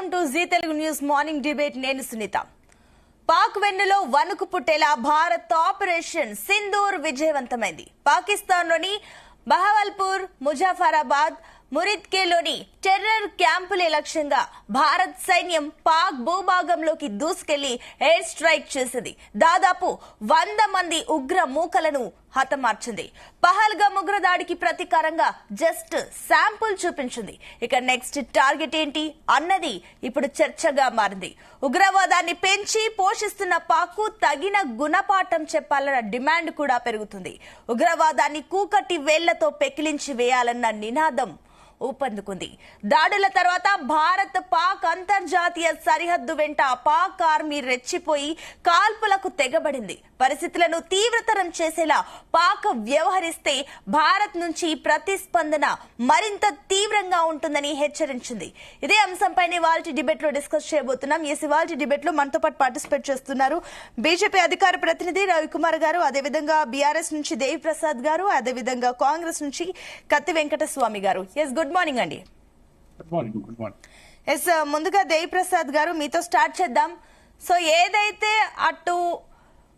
Welcome to Zee Telugu news morning debate. నేను సునీత. పాక్ వెన్నులో వణుకు పుట్టేలా భారత్ ఆపరేషన్ సింధూర్ విజయవంతమైంది. పాకిస్తాన్లోని బహవల్పూర్, ముజఫరాబాద్, మురిద్కేలోని టెర్రర్ క్యాంపులే లక్ష్యంగా భారత్ సైన్యం పాక్ భూభాగంలోకి దూసుకెళ్లి ఎయిర్ స్ట్రైక్ చేసింది. దాదాపు 100 మంది ఉగ్ర మూకలను హతమార్చింది. పహల్గామ్ ఉగ్రదాడికి ప్రతీకారంగా జస్ట్ శాంపుల్ చూపించింది. ఇక నెక్స్ట్ టార్గెట్ ఏంటి అన్నది ఇప్పుడు చర్చగా మారింది. ఉగ్రవాదాన్ని పెంచి పోషిస్తున్న పాక్కు తగిన గుణపాఠం చెప్పాలన్న డిమాండ్ కూడా పెరుగుతుంది. ఉగ్రవాదాన్ని కూకటి వేళ్లతో పెకిలించి వేయాలన్న నినాదం ఊపందుకుంది. దాడుల తర్వాత భారత్ పాక్ అంతర్జాతీయ సరిహద్దు వెంట పాక్ ఆర్మీ రెచ్చిపోయి కాల్పులకు తెగబడింది. పరిస్థితులను తీవ్రతరం చేసేలా పాక్ వ్యవహరిస్తే భారత్ నుంచి ప్రతిస్పందన మరింత తీవ్రంగా ఉంటుందని హెచ్చరించింది. ఇదే అంశంపైనే ఇవాల్టి డిబేట్ లో డిస్కస్ చేయబోతున్నాం. ఇవాల్టి డిబేట్ లో మనతో పాటు పార్టిసిపేట్ చేస్తున్నారు బీజేపీ అధికార ప్రతినిధి రవికుమార్ గారు, అదేవిధంగా బీఆర్ఎస్ నుంచి దేవి ప్రసాద్ గారు, అదేవిధంగా కాంగ్రెస్ నుంచి కత్తి వెంకటస్వామి గారు. గుడ్ మార్నింగ్ అండి. Good morning. ముందుగా దేవి ప్రసాద్ గారు మీతో స్టార్ట్ చేద్దాం. సో ఏదైతే అటు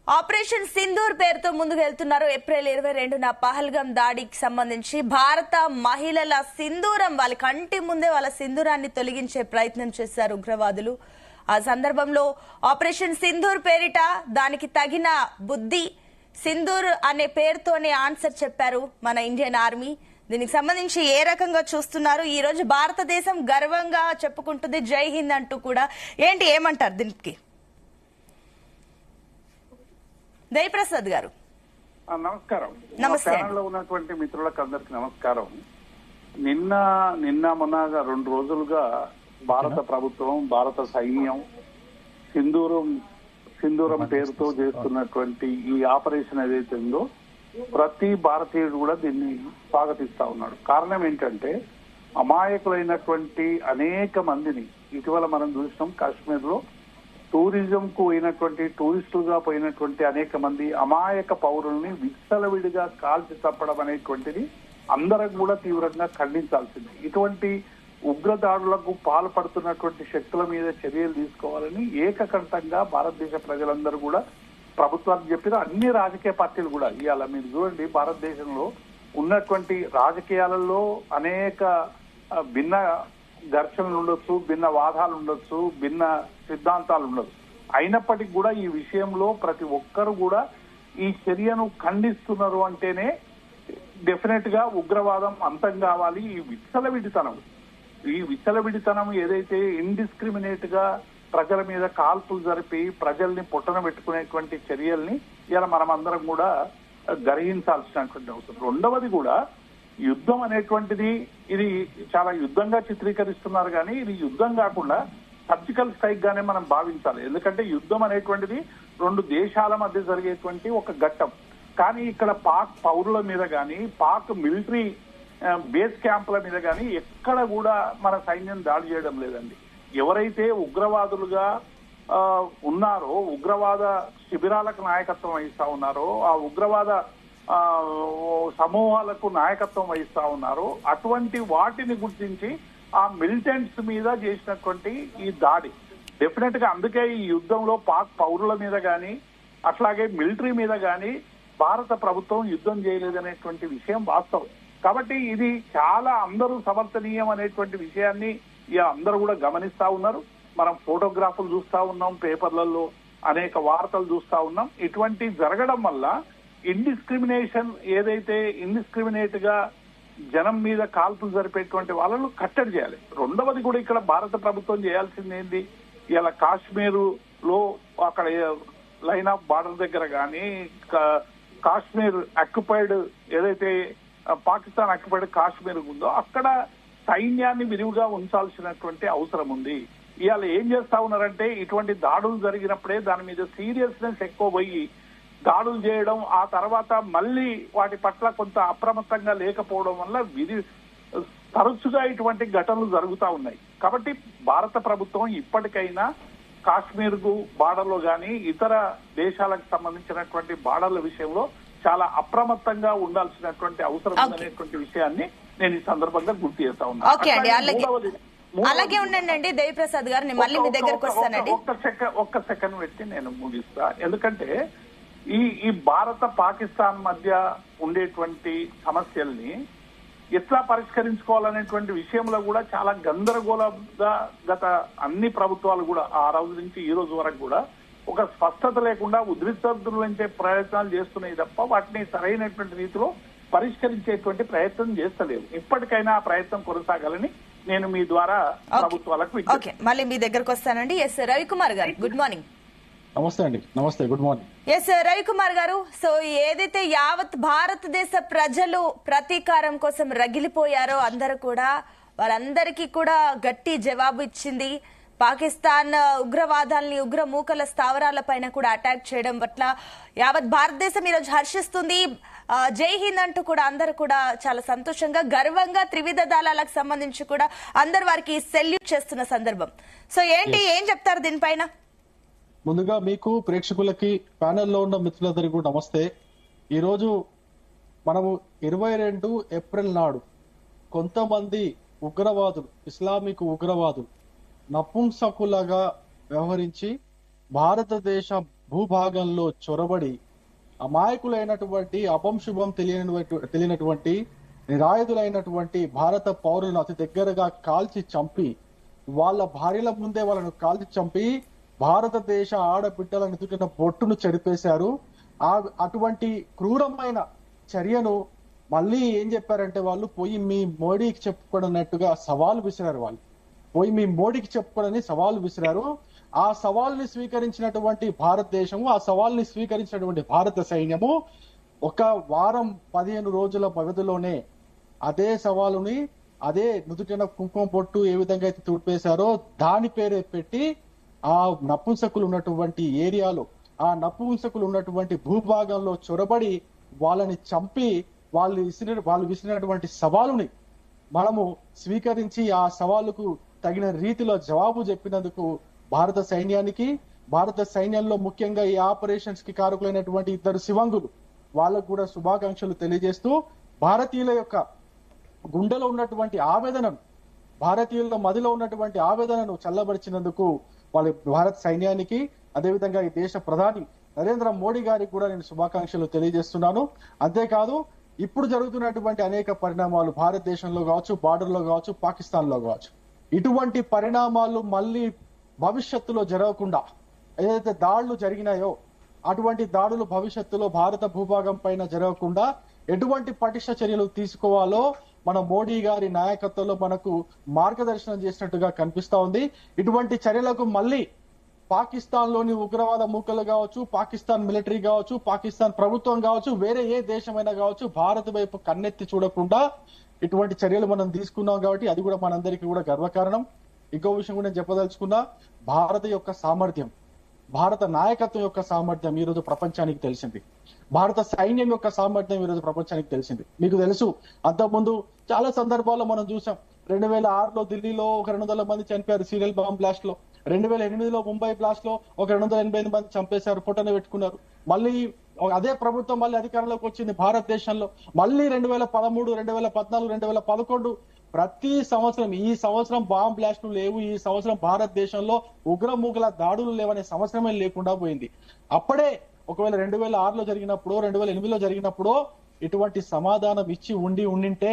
ఆపరేషన్ సింధూర్ పేరుతో ముందుకు వెళ్తున్నారో, ఏప్రిల్ 22న పహల్గామ్ దాడికి సంబంధించి భారత మహిళల సింధూరం, వాళ్ళ కంటి ముందే వాళ్ళ సింధూరాన్ని తొలగించే ప్రయత్నం చేశారు ఉగ్రవాదులు. ఆ సందర్భంలో ఆపరేషన్ సింధూర్ పేరిట దానికి తగిన బుద్ధి సింధూర్ అనే పేరుతోనే ఆన్సర్ చెప్పారు మన ఇండియన్ ఆర్మీ. దీనికి సంబంధించి ఏ రకంగా చూస్తున్నారు? ఈ రోజు భారతదేశం గర్వంగా చెప్పుకుంటుంది జై హింద్ అంటూ కూడా. ఏమంటారు దీనికి? దయప్రసాద్ గారు నమస్కారం. నమస్తే. ఛానల్లో ఉన్నటువంటి మిత్రులకు అందరికి నమస్కారం. నిన్న మొన్న 2 రోజులుగా భారత ప్రభుత్వం, భారత సైన్యం సింధూరం పేరుతో చేస్తున్నటువంటి ఈ ఆపరేషన్ ఏదైతే ఉందో ప్రతి భారతీయుడు కూడా దీన్ని స్వాగతిస్తా ఉన్నాడు. కారణం ఏంటంటే అమాయకులైనటువంటి అనేక మందిని ఇటీవల మనం చూసినాం. కాశ్మీర్ లో టూరిజం కు పోయినటువంటి, టూరిస్టులుగా పోయినటువంటి అనేక మంది అమాయక పౌరుల్ని విచ్చలవిడిగా కాల్చి చంపడం అనేటువంటిది అందరం కూడా తీవ్రంగా ఖండించాల్సింది. ఇటువంటి ఉగ్రదాడులకు పాల్పడుతున్నటువంటి శక్తుల మీద చర్యలు తీసుకోవాలని ఏకకంఠంగా భారతదేశ ప్రజలందరూ కూడా ప్రభుత్వానికి చెప్పిన అన్ని రాజకీయ పార్టీలు కూడా. ఇవాళ మీరు చూడండి, భారతదేశంలో ఉన్నటువంటి రాజకీయాలలో అనేక భిన్న ఘర్షణలు ఉండొచ్చు, భిన్న వాదాలు ఉండొచ్చు, భిన్న సిద్ధాంతాలు ఉండొచ్చు. అయినప్పటికీ కూడా ఈ విషయంలో ప్రతి ఒక్కరు కూడా ఈ చర్యను ఖండిస్తున్నారు. అంటేనే డెఫినెట్ గా ఉగ్రవాదం అంతం కావాలి. ఈ విచ్చలవిడితనం ఏదైతే ఇండిస్క్రిమినేట్ గా ప్రజల మీద కాల్పులు జరిపి ప్రజల్ని పొట్టన పెట్టుకునేటువంటి చర్యల్ని ఇలా మనం అందరం కూడా గ్రహించాల్సినటువంటి అవసరం. రెండవది కూడా యుద్ధం అనేటువంటిది ఇది చాలా యుద్ధంగా చిత్రీకరిస్తున్నారు, కానీ ఇది యుద్ధం కాకుండా సర్జికల్ స్ట్రైక్ గానే మనం భావించాలి. ఎందుకంటే యుద్ధం అనేటువంటిది 2 దేశాల మధ్య జరిగేటువంటి ఒక ఘట్టం. కానీ ఇక్కడ పాక్ పౌరుల మీద కానీ, పాక్ మిలిటరీ బేస్ క్యాంపుల మీద కానీ ఎక్కడ కూడా మన సైన్యం దాడి చేయడం లేదండి. ఎవరైతే ఉగ్రవాదులుగా ఉన్నారో, ఉగ్రవాద శిబిరాలకు నాయకత్వం వహిస్తా ఉన్నారో, ఆ ఉగ్రవాద సమూహాలకు నాయకత్వం వహిస్తా ఉన్నారో అటువంటి వాటిని గుర్తించి ఆ మిలిటెంట్స్ మీద చేసినటువంటి ఈ దాడి డెఫినెట్ గా, అందుకే ఈ యుద్ధంలో పాక్ పౌరుల మీద కానీ అట్లాగే మిలిటరీ మీద కానీ భారత ప్రభుత్వం యుద్ధం చేయలేదనేటువంటి విషయం వాస్తవం. కాబట్టి ఇది చాలా అందరూ సమర్థనీయం అనేటువంటి విషయాన్ని అందరూ కూడా గమనిస్తా ఉన్నారు. మనం ఫోటోగ్రాఫ్లు చూస్తా ఉన్నాం, పేపర్లలో అనేక వార్తలు చూస్తా ఉన్నాం. ఇటువంటి జరగడం వల్ల ఏదైతే ఇండిస్క్రిమినేట్ గా జనం మీద కాల్పులు జరిపేటువంటి వాళ్ళను కట్టడి చేయాలి. రెండవది కూడా ఇక్కడ భారత ప్రభుత్వం చేయాల్సింది ఏంటి, ఇలా కాశ్మీర్ లో అక్కడ లైన్ ఆఫ్ బార్డర్ దగ్గర కానీ, కాశ్మీర్ అక్యుపైడ్ ఏదైతే పాకిస్తాన్ అక్యుపైడ్ కాశ్మీర్ ఉందో అక్కడ సైన్యాన్ని విరివిగా ఉంచాల్సినటువంటి అవసరం ఉంది. ఇవాళ ఏం చేస్తా ఉన్నారంటే ఇటువంటి దాడులు జరిగినప్పుడే దాని మీద సీరియస్నెస్ ఎక్కువ పోయి దాడులు చేయడం, ఆ తర్వాత మళ్ళీ వాటి పట్ల కొంత అప్రమత్తంగా లేకపోవడం వల్ల తరచుగా ఇటువంటి ఘటనలు జరుగుతూ ఉన్నాయి. కాబట్టి భారత ప్రభుత్వం ఇప్పటికైనా కాశ్మీర్ కు బార్డర్ లో కానీ ఇతర దేశాలకు సంబంధించినటువంటి బార్డర్ల విషయంలో చాలా అప్రమత్తంగా ఉండాల్సినటువంటి అవసరం ఉందనేటువంటి విషయాన్ని నేను ఈ సందర్భంగా గుర్తు చేస్తా ఉన్నాను. అలాగే ఉండండి దేవిప్రసాద్ గారు, నేను మళ్ళీ మీ దగ్గరకు వస్తానండి. ఒక్క సెకండ్ పెట్టి నేను ముగిస్తా. ఎందుకంటే ఈ భారత పాకిస్తాన్ మధ్య ఉండేటువంటి సమస్యల్ని ఎట్లా పరిష్కరించుకోవాలనేటువంటి విషయంలో కూడా చాలా గందరగోళంగా గత అన్ని ప్రభుత్వాలు కూడా ఆ రోజు నుంచి ఈ రోజు వరకు కూడా ఒక స్పష్టత లేకుండా ఉద్రిక్తతలు పెంచే ప్రయత్నాలు చేస్తున్నాయి తప్ప వాటిని సరైనటువంటి రీతిలో పరిష్కరించేటువంటి ప్రయత్నం చేస్తలేవు. ఇప్పటికైనా ఆ ప్రయత్నం కొనసాగాలని నేను మీ ద్వారా ప్రభుత్వాలకు మళ్ళీ మీ దగ్గరకు వస్తానండి. ఎస్ రవికుమార్ గారు, గుడ్ మార్నింగ్. నమస్తే అండి. నమస్తే, గుడ్ మార్నింగ్. ఎస్ రవికుమార్ గారు, సో ఏదైతే యావత్ భారతదేశ ప్రజలు ప్రతీకారం కోసం రగిలిపోయారో అందరూ కూడా, వాళ్ళందరికీ కూడా గట్టి జవాబు ఇచ్చింది. పాకిస్తాన్ ఉగ్రవాదాలని, ఉగ్ర మూకల స్థావరాల పైన కూడా అటాక్ చేయడం పట్ల యావత్ భారతదేశం ఈరోజు హర్షిస్తుంది. జై హింద్ అంటూ కూడా అందరూ కూడా చాలా సంతోషంగా, గర్వంగా త్రివిధ దళాలకు సంబంధించి కూడా అందరు వారికి సెల్యూట్ చేస్తున్న సందర్భం. సో ఏం చెప్తారు దీనిపైన? ముందుగా మీకు, ప్రేక్షకులకి, ప్యానెల్లో ఉన్న మిత్రులందరికీ కూడా నమస్తే. ఈరోజు మనము 22 ఏప్రిల్ నాడు కొంతమంది ఉగ్రవాదులు, ఇస్లామిక్ ఉగ్రవాదులు నపుంసకులుగా వ్యవహరించి భారతదేశ భూభాగంలో చొరబడి అమాయకులైనటువంటి, అపంశుభం తెలియనటువంటి నిరాయుధులైనటువంటి భారత పౌరులను అతి దగ్గరగా కాల్చి చంపి, వాళ్ళ భార్యల ముందే వాళ్ళను కాల్చి చంపి భారతదేశ ఆడబిడ్డలను ఎదుటిన బొట్టును చెడిపేశారు. అటువంటి క్రూరమైన చర్యను మళ్ళీ ఏం చెప్పారంటే, వాళ్ళు పోయి మీ మోడీకి చెప్పుకోనట్టుగా సవాలు విసిరారు. వాళ్ళు పోయి మీ మోడీకి చెప్పుకోనని సవాలు విసిరారు. ఆ సవాల్ని స్వీకరించినటువంటి భారతదేశము, ఆ సవాల్ని స్వీకరించినటువంటి భారత సైన్యము ఒక వారం 15 రోజుల వ్యవధిలోనే అదే సవాలుని, అదే నుదుటిన కుంకుమ పొట్టు ఏ విధంగా అయితే తుడిపేశారో దాని పేరే పెట్టి ఆ నపుంసకులు ఉన్నటువంటి ఏరియాలో, ఆ నపుంసకులు ఉన్నటువంటి భూభాగంలో చొరబడి వాళ్ళని చంపి వాళ్ళు విసిరినటువంటి సవాలుని మనము స్వీకరించి ఆ సవాలుకు తగిన రీతిలో జవాబు చెప్పినందుకు భారత సైన్యానికి, భారత సైన్యంలో ముఖ్యంగా ఈ ఆపరేషన్స్ కి కారకులైనటువంటి 2 శివంగులు వాళ్ళకు కూడా శుభాకాంక్షలు తెలియజేస్తూ, భారతీయుల యొక్క గుండెలో ఉన్నటువంటి ఆవేదనను, భారతీయుల మదిలో ఉన్నటువంటి ఆవేదనను చల్లబరిచినందుకు వాళ్ళ భారత సైన్యానికి, అదేవిధంగా ఈ దేశ ప్రధాని నరేంద్ర మోడీ గారికి కూడా నేను శుభాకాంక్షలు తెలియజేస్తున్నాను. అంతేకాదు, ఇప్పుడు జరుగుతున్నటువంటి అనేక పరిణామాలు భారతదేశంలో కావచ్చు, బార్డర్ లో కావచ్చు, పాకిస్తాన్ లో కావచ్చు, ఇటువంటి పరిణామాలు మళ్ళీ భవిష్యత్తులో జరగకుండా, ఏదైతే దాడులు జరిగినాయో అటువంటి దాడులు భవిష్యత్తులో భారత భూభాగం పైన జరగకుండా ఎటువంటి పటిష్ట చర్యలు తీసుకోవాలో మన మోడీ గారి నాయకత్వంలో మనకు మార్గదర్శనం చేసినట్టుగా కనిపిస్తా ఉంది. ఇటువంటి చర్యలకు మళ్ళీ పాకిస్తాన్ లోని ఉగ్రవాద మూకలు కావచ్చు, పాకిస్తాన్ మిలిటరీ కావచ్చు, పాకిస్తాన్ ప్రభుత్వం కావచ్చు, వేరే ఏ దేశమైనా కావచ్చు, భారత్ వైపు కన్నెత్తి చూడకుండా ఇటువంటి చర్యలు మనం తీసుకున్నాం. కాబట్టి అది కూడా మనందరికీ కూడా గర్వకారణం. ఇంకో విషయం కూడా నేను చెప్పదలుచుకున్నా, భారత యొక్క సామర్థ్యం, భారత నాయకత్వం యొక్క సామర్థ్యం ఈ రోజు ప్రపంచానికి తెలిసింది. భారత సైన్యం యొక్క సామర్థ్యం ఈ రోజు ప్రపంచానికి తెలిసింది. మీకు తెలుసు, అంతకుముందు చాలా సందర్భాల్లో మనం చూసాం. 2006లో ఢిల్లీలో ఒక 200 మంది చనిపోయారు సీరియల్ బాంబ్ బ్లాస్ట్ లో. 2008లో ముంబై బ్లాస్ట్ లో ఒక 288 మంది చంపేశారు, పొట్టన పెట్టుకున్నారు. మళ్ళీ అదే ప్రభుత్వం మళ్ళీ అధికారంలోకి వచ్చింది భారతదేశంలో. మళ్ళీ 2013, 2014, 2011 ప్రతి సంవత్సరం, ఈ సంవత్సరం బాంబ్ బ్లాస్టులు లేవు, ఈ సంవత్సరం భారతదేశంలో ఉగ్రమూకల దాడులు లేవనే సంవత్సరమే లేకుండా పోయింది. అప్పుడే ఒకవేళ 2006లో జరిగినప్పుడు, 2008లో జరిగినప్పుడు ఇటువంటి సమాధానం ఇచ్చి ఉండింటే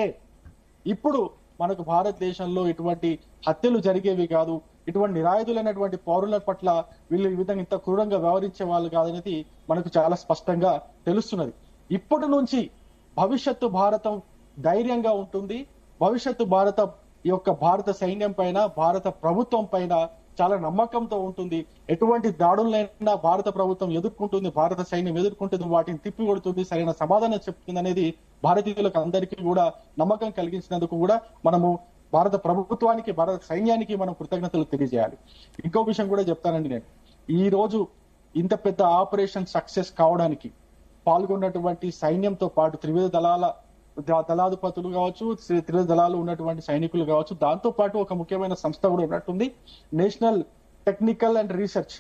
ఇప్పుడు మనకు భారతదేశంలో ఇటువంటి హత్యలు జరిగేవి కాదు, ఇటువంటి నిరాయుధులైనటువంటి పౌరుల పట్ల వీళ్ళు ఈ విధంగా ఇంత క్రూరంగా వ్యవహరించే వాళ్ళు కాదనేది మనకు చాలా స్పష్టంగా తెలుస్తున్నది. ఇప్పటి నుంచి భవిష్యత్తు భారతం ధైర్యంగా ఉంటుంది. భవిష్యత్తు భారత సైన్యం పైన, భారత ప్రభుత్వం పైన చాలా నమ్మకంతో ఉంటుంది. ఎటువంటి దాడులైనా భారత ప్రభుత్వం ఎదుర్కొంటుంది, భారత సైన్యం ఎదుర్కొంటుంది, వాటిని తిప్పికొడుతుంది, సరైన సమాధానం చెప్తుంది అనేది భారతీయులకు అందరికీ కూడా నమ్మకం కలిగించినందుకు కూడా మనము భారత ప్రభుత్వానికి, భారత సైన్యానికి మనం కృతజ్ఞతలు తెలియజేయాలి. ఇంకో విషయం కూడా చెప్తానండి నేను. ఈ రోజు ఇంత పెద్ద ఆపరేషన్ సక్సెస్ కావడానికి పాల్గొన్నటువంటి సైన్యంతో పాటు త్రివిధ దళాధిపతులు కావచ్చు, త్రివిధ దళాలు ఉన్నటువంటి సైనికులు కావచ్చు, దాంతో పాటు ఒక ముఖ్యమైన సంస్థ కూడా ఉన్నట్టుంది, national technical and research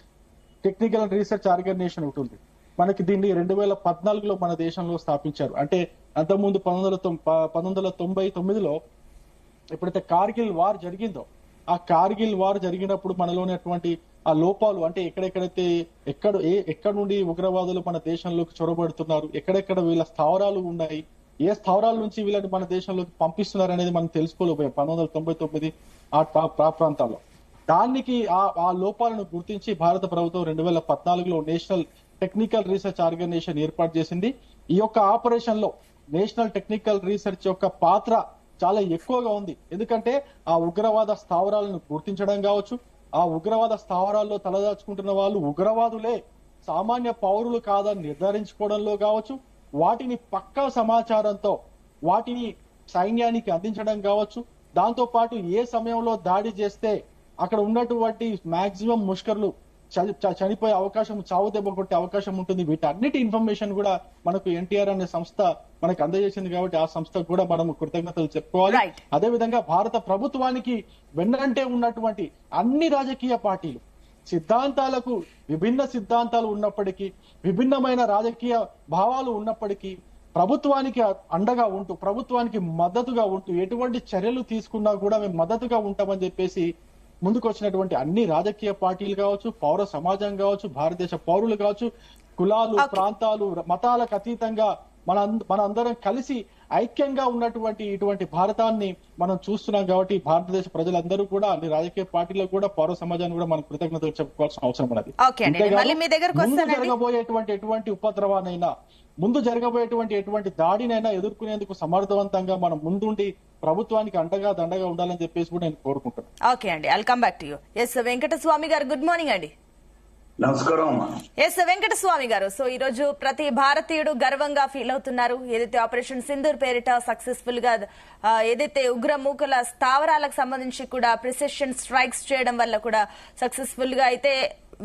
organisation ఉంటుంది. మనకి దీన్ని 2014లో మన దేశంలో స్థాపించారు. అంటే అంతకుముందు 1999లో ఎప్పుడైతే కార్గిల్ వార్ జరిగిందో ఆ కార్గిల్ వార్ జరిగినప్పుడు మనలోనటువంటి ఆ లోపాలు అంటే ఎక్కడెక్కడైతే ఎక్కడ నుండి ఉగ్రవాదులు మన దేశంలోకి చొరబడుతున్నారు, ఎక్కడెక్కడ వీళ్ళ స్థావరాలు ఉన్నాయి, ఏ స్థావరాల నుంచి వీళ్ళని మన దేశంలోకి పంపిస్తున్నారు అనేది మనం తెలుసుకోలేకపోయాం 1999 ఆ ప్రాంతాల్లో. దానికి ఆ లోపాలను గుర్తించి భారత ప్రభుత్వం 2014లో నేషనల్ టెక్నికల్ రీసెర్చ్ ఆర్గనైజేషన్ ఏర్పాటు చేసింది. ఈ యొక్క ఆపరేషన్ లో నేషనల్ టెక్నికల్ రీసెర్చ్ యొక్క పాత్ర చాలా ఎక్కువగా ఉంది. ఎందుకంటే ఆ ఉగ్రవాద స్థావరాలను గుర్తించడం కావచ్చు, ఆ ఉగ్రవాద స్థావరాల్లో తలదాచుకుంటున్న వాళ్ళు ఉగ్రవాదులే, సామాన్య పౌరులు కాదని నిర్ధారించుకోవడంలో కావచ్చు, వాటిని పక్కా సమాచారంతో వాటిని సైన్యానికి అందించడం కావచ్చు, దాంతో పాటు ఏ సమయంలో దాడి చేస్తే అక్కడ ఉన్నటువంటి మాక్సిమం ముష్కర్లు చనిపోయే అవకాశం, చావు దెబ్బ కొట్టే అవకాశం ఉంటుంది. వీటన్నిటి ఇన్ఫర్మేషన్ కూడా మనకు ఎన్టీఆర్ అనే సంస్థ మనకు అందజేసింది కాబట్టి ఆ సంస్థకు కూడా మనం కృతజ్ఞతలు చెప్పుకోవాలి. అదేవిధంగా భారత ప్రభుత్వానికి వెన్నంటే ఉన్నటువంటి అన్ని రాజకీయ పార్టీలు సిద్ధాంతాలకు విభిన్న సిద్ధాంతాలు ఉన్నప్పటికీ, విభిన్నమైన రాజకీయ భావాలు ఉన్నప్పటికీ ప్రభుత్వానికి అండగా ఉంటూ, ప్రభుత్వానికి మద్దతుగా ఉంటూ ఎటువంటి చర్యలు తీసుకున్నా కూడా మేము మద్దతుగా ఉంటామని చెప్పేసి ముందుకు వచ్చినటువంటి అన్ని రాజకీయ పార్టీలు కావచ్చు, పౌర సమాజం కావచ్చు, భారతదేశ పౌరులు కావచ్చు, కులాలు, ప్రాంతాలు, మతాలకు అతీతంగా మనందరం కలిసి ఐక్యంగా ఉన్నటువంటి ఇటువంటి భారతాన్ని మనం చూస్తున్నాం. కాబట్టి భారతదేశ ప్రజలందరూ కూడా అన్ని రాజకీయ పార్టీలకు కూడా పౌర సమాజాన్ని కూడా మనం కృతజ్ఞతలు చెప్పుకోవాల్సిన అవసరం ఉన్నది. ముందు జరగబోయేటువంటి ఎటువంటి ఉపద్రవానైనా, ముందు జరగబోయేటువంటి ఎటువంటి దాడినైనా ఎదుర్కొనేందుకు సమర్థవంతంగా మనం ముందుండి ప్రభుత్వానికి అండగా దండగా ఉండాలని చెప్పేసి కూడా నేను కోరుకుంటున్నాను. ఓకే అండి, I'll come back to you. Yes Venkataswamy గారు, గుడ్ మార్నింగ్ అండి. నమస్కారం అమ్మా. ఎస్ వెంకటస్వామి గారు, సో ఈ రోజు ప్రతి భారతీయుడు గర్వంగా ఫీల్ అవుతున్నారు. ఏదైతే ఆపరేషన్ సింధూర్ పేరిట సక్సెస్ఫుల్ గా ఏదైతే ఉగ్రమూకల స్థావరాలకు సంబంధించి కూడా ప్రిసిషన్ స్ట్రైక్స్ చేయడం వల్ల కూడా సక్సెస్ఫుల్ గా అయితే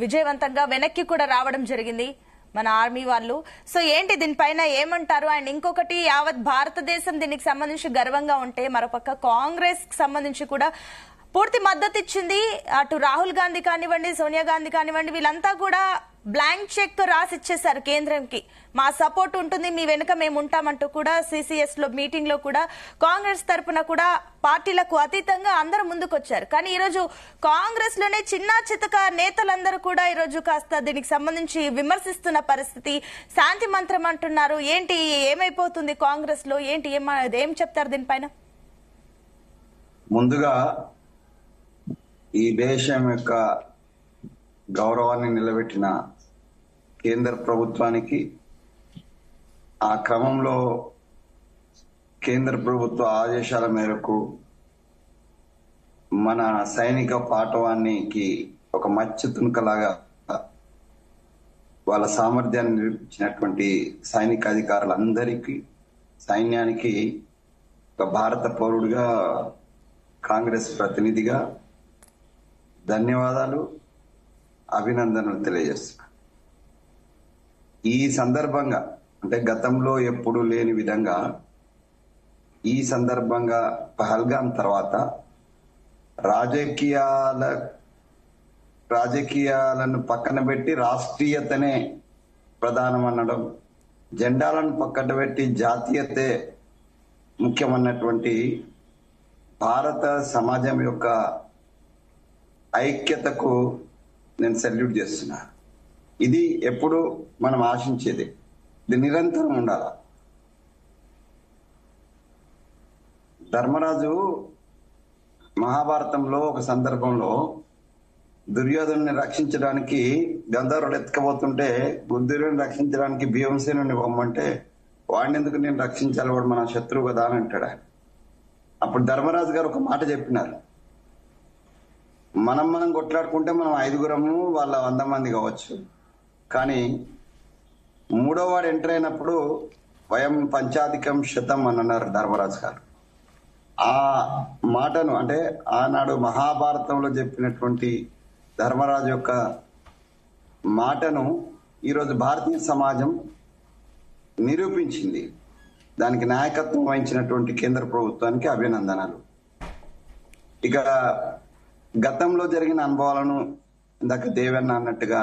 విజయవంతంగా వెనక్కి కూడా రావడం జరిగింది మన ఆర్మీ వాళ్ళు. సో ఏంటి దీనిపైన ఏమంటారు? అండ్ ఇంకొకటి, యావత్ భారతదేశం దీనికి సంబంధించి గర్వంగా ఉంటే మరోపక్క కాంగ్రెస్ కి సంబంధించి కూడా పూర్తి మద్దతు ఇచ్చింది. అటు రాహుల్ గాంధీ కానివ్వండి, సోనియా గాంధీ కానివ్వండి, వీళ్ళంతా కూడా బ్లాంక్ చెక్ తో రాసి ఇచ్చేశారు కేంద్రంకి, మా సపోర్ట్ ఉంటుంది, మీ వెనుక మేము ఉంటామంటూ కూడా సిసిఎస్ లో మీటింగ్ లో కూడా కాంగ్రెస్ తరఫున కూడా పార్టీలకు అతీతంగా అందరూ ముందుకొచ్చారు. కానీ ఈ రోజు కాంగ్రెస్ లోనే చిన్న చితక నేతలందరూ కూడా ఈ రోజు కాస్త దీనికి సంబంధించి విమర్శిస్తున్న పరిస్థితి, శాంతి మంత్రం అంటున్నారు. ఏంటి, ఏమైపోతుంది కాంగ్రెస్ లో, ఏంటి ఏం చెప్తారు దీనిపైన? ముందుగా ఈ దేశం యొక్క గౌరవాన్ని నిలబెట్టిన కేంద్ర ప్రభుత్వానికి, ఆ క్రమంలో కేంద్ర ప్రభుత్వ ఆదేశాల మేరకు మన సైనిక పాఠవానికి ఒక మచ్చ తునకలాగా వాళ్ళ సామర్థ్యాన్ని నిరూపించినటువంటి సైనిక అధికారులందరికీ, సైన్యానికి ఒక భారత పౌరుడిగా, కాంగ్రెస్ ప్రతినిధిగా ధన్యవాదాలు, అభినందనలు తెలియజేస్తున్నా. ఈ సందర్భంగా అంటే గతంలో ఎప్పుడు లేని విధంగా ఈ సందర్భంగా పహల్గాం తర్వాత రాజకీయాలను పక్కన పెట్టి రాష్ట్రీయతనే ప్రధానం అనడం, జెండాలను పక్కన పెట్టి జాతీయతే ముఖ్యమన్నటువంటి భారత సమాజం యొక్క ఐక్యతకు నేను సెల్యూట్ చేస్తున్నా. ఇది ఎప్పుడు మనం ఆశించేది, ఇది నిరంతరం ఉండాలి. ధర్మరాజు మహాభారతంలో ఒక సందర్భంలో దుర్యోధను రక్షించడానికి గంధర్వులు ఎత్తుకపోతుంటే దుర్యోధను రక్షించడానికి భీమసేనుని పొమ్మంటే వాడిని ఎందుకు నేను రక్షించాలి, వాడు మన శత్రువు కదా అని అంటాడు ఆయన. అప్పుడు ధర్మరాజు గారు ఒక మాట చెప్పినారు, మనం కొట్లాడుకుంటే మనం 5గురము, వాళ్ళ 100 మంది కావచ్చు, కానీ మూడో వాడు ఎంటర్ అయినప్పుడు వయం పంచాధికం శతం అని అన్నారు ధర్మరాజు గారు. ఆ మాటను అంటే ఆనాడు మహాభారతంలో చెప్పినటువంటి ధర్మరాజు యొక్క మాటను ఈరోజు భారతీయ సమాజం నిరూపించింది. దానికి నాయకత్వం వహించినటువంటి కేంద్ర ప్రభుత్వానికి అభినందనలు. ఇక గతంలో జరిగిన అనుభవాలను ఇందాక దేవన్న అన్నట్టుగా,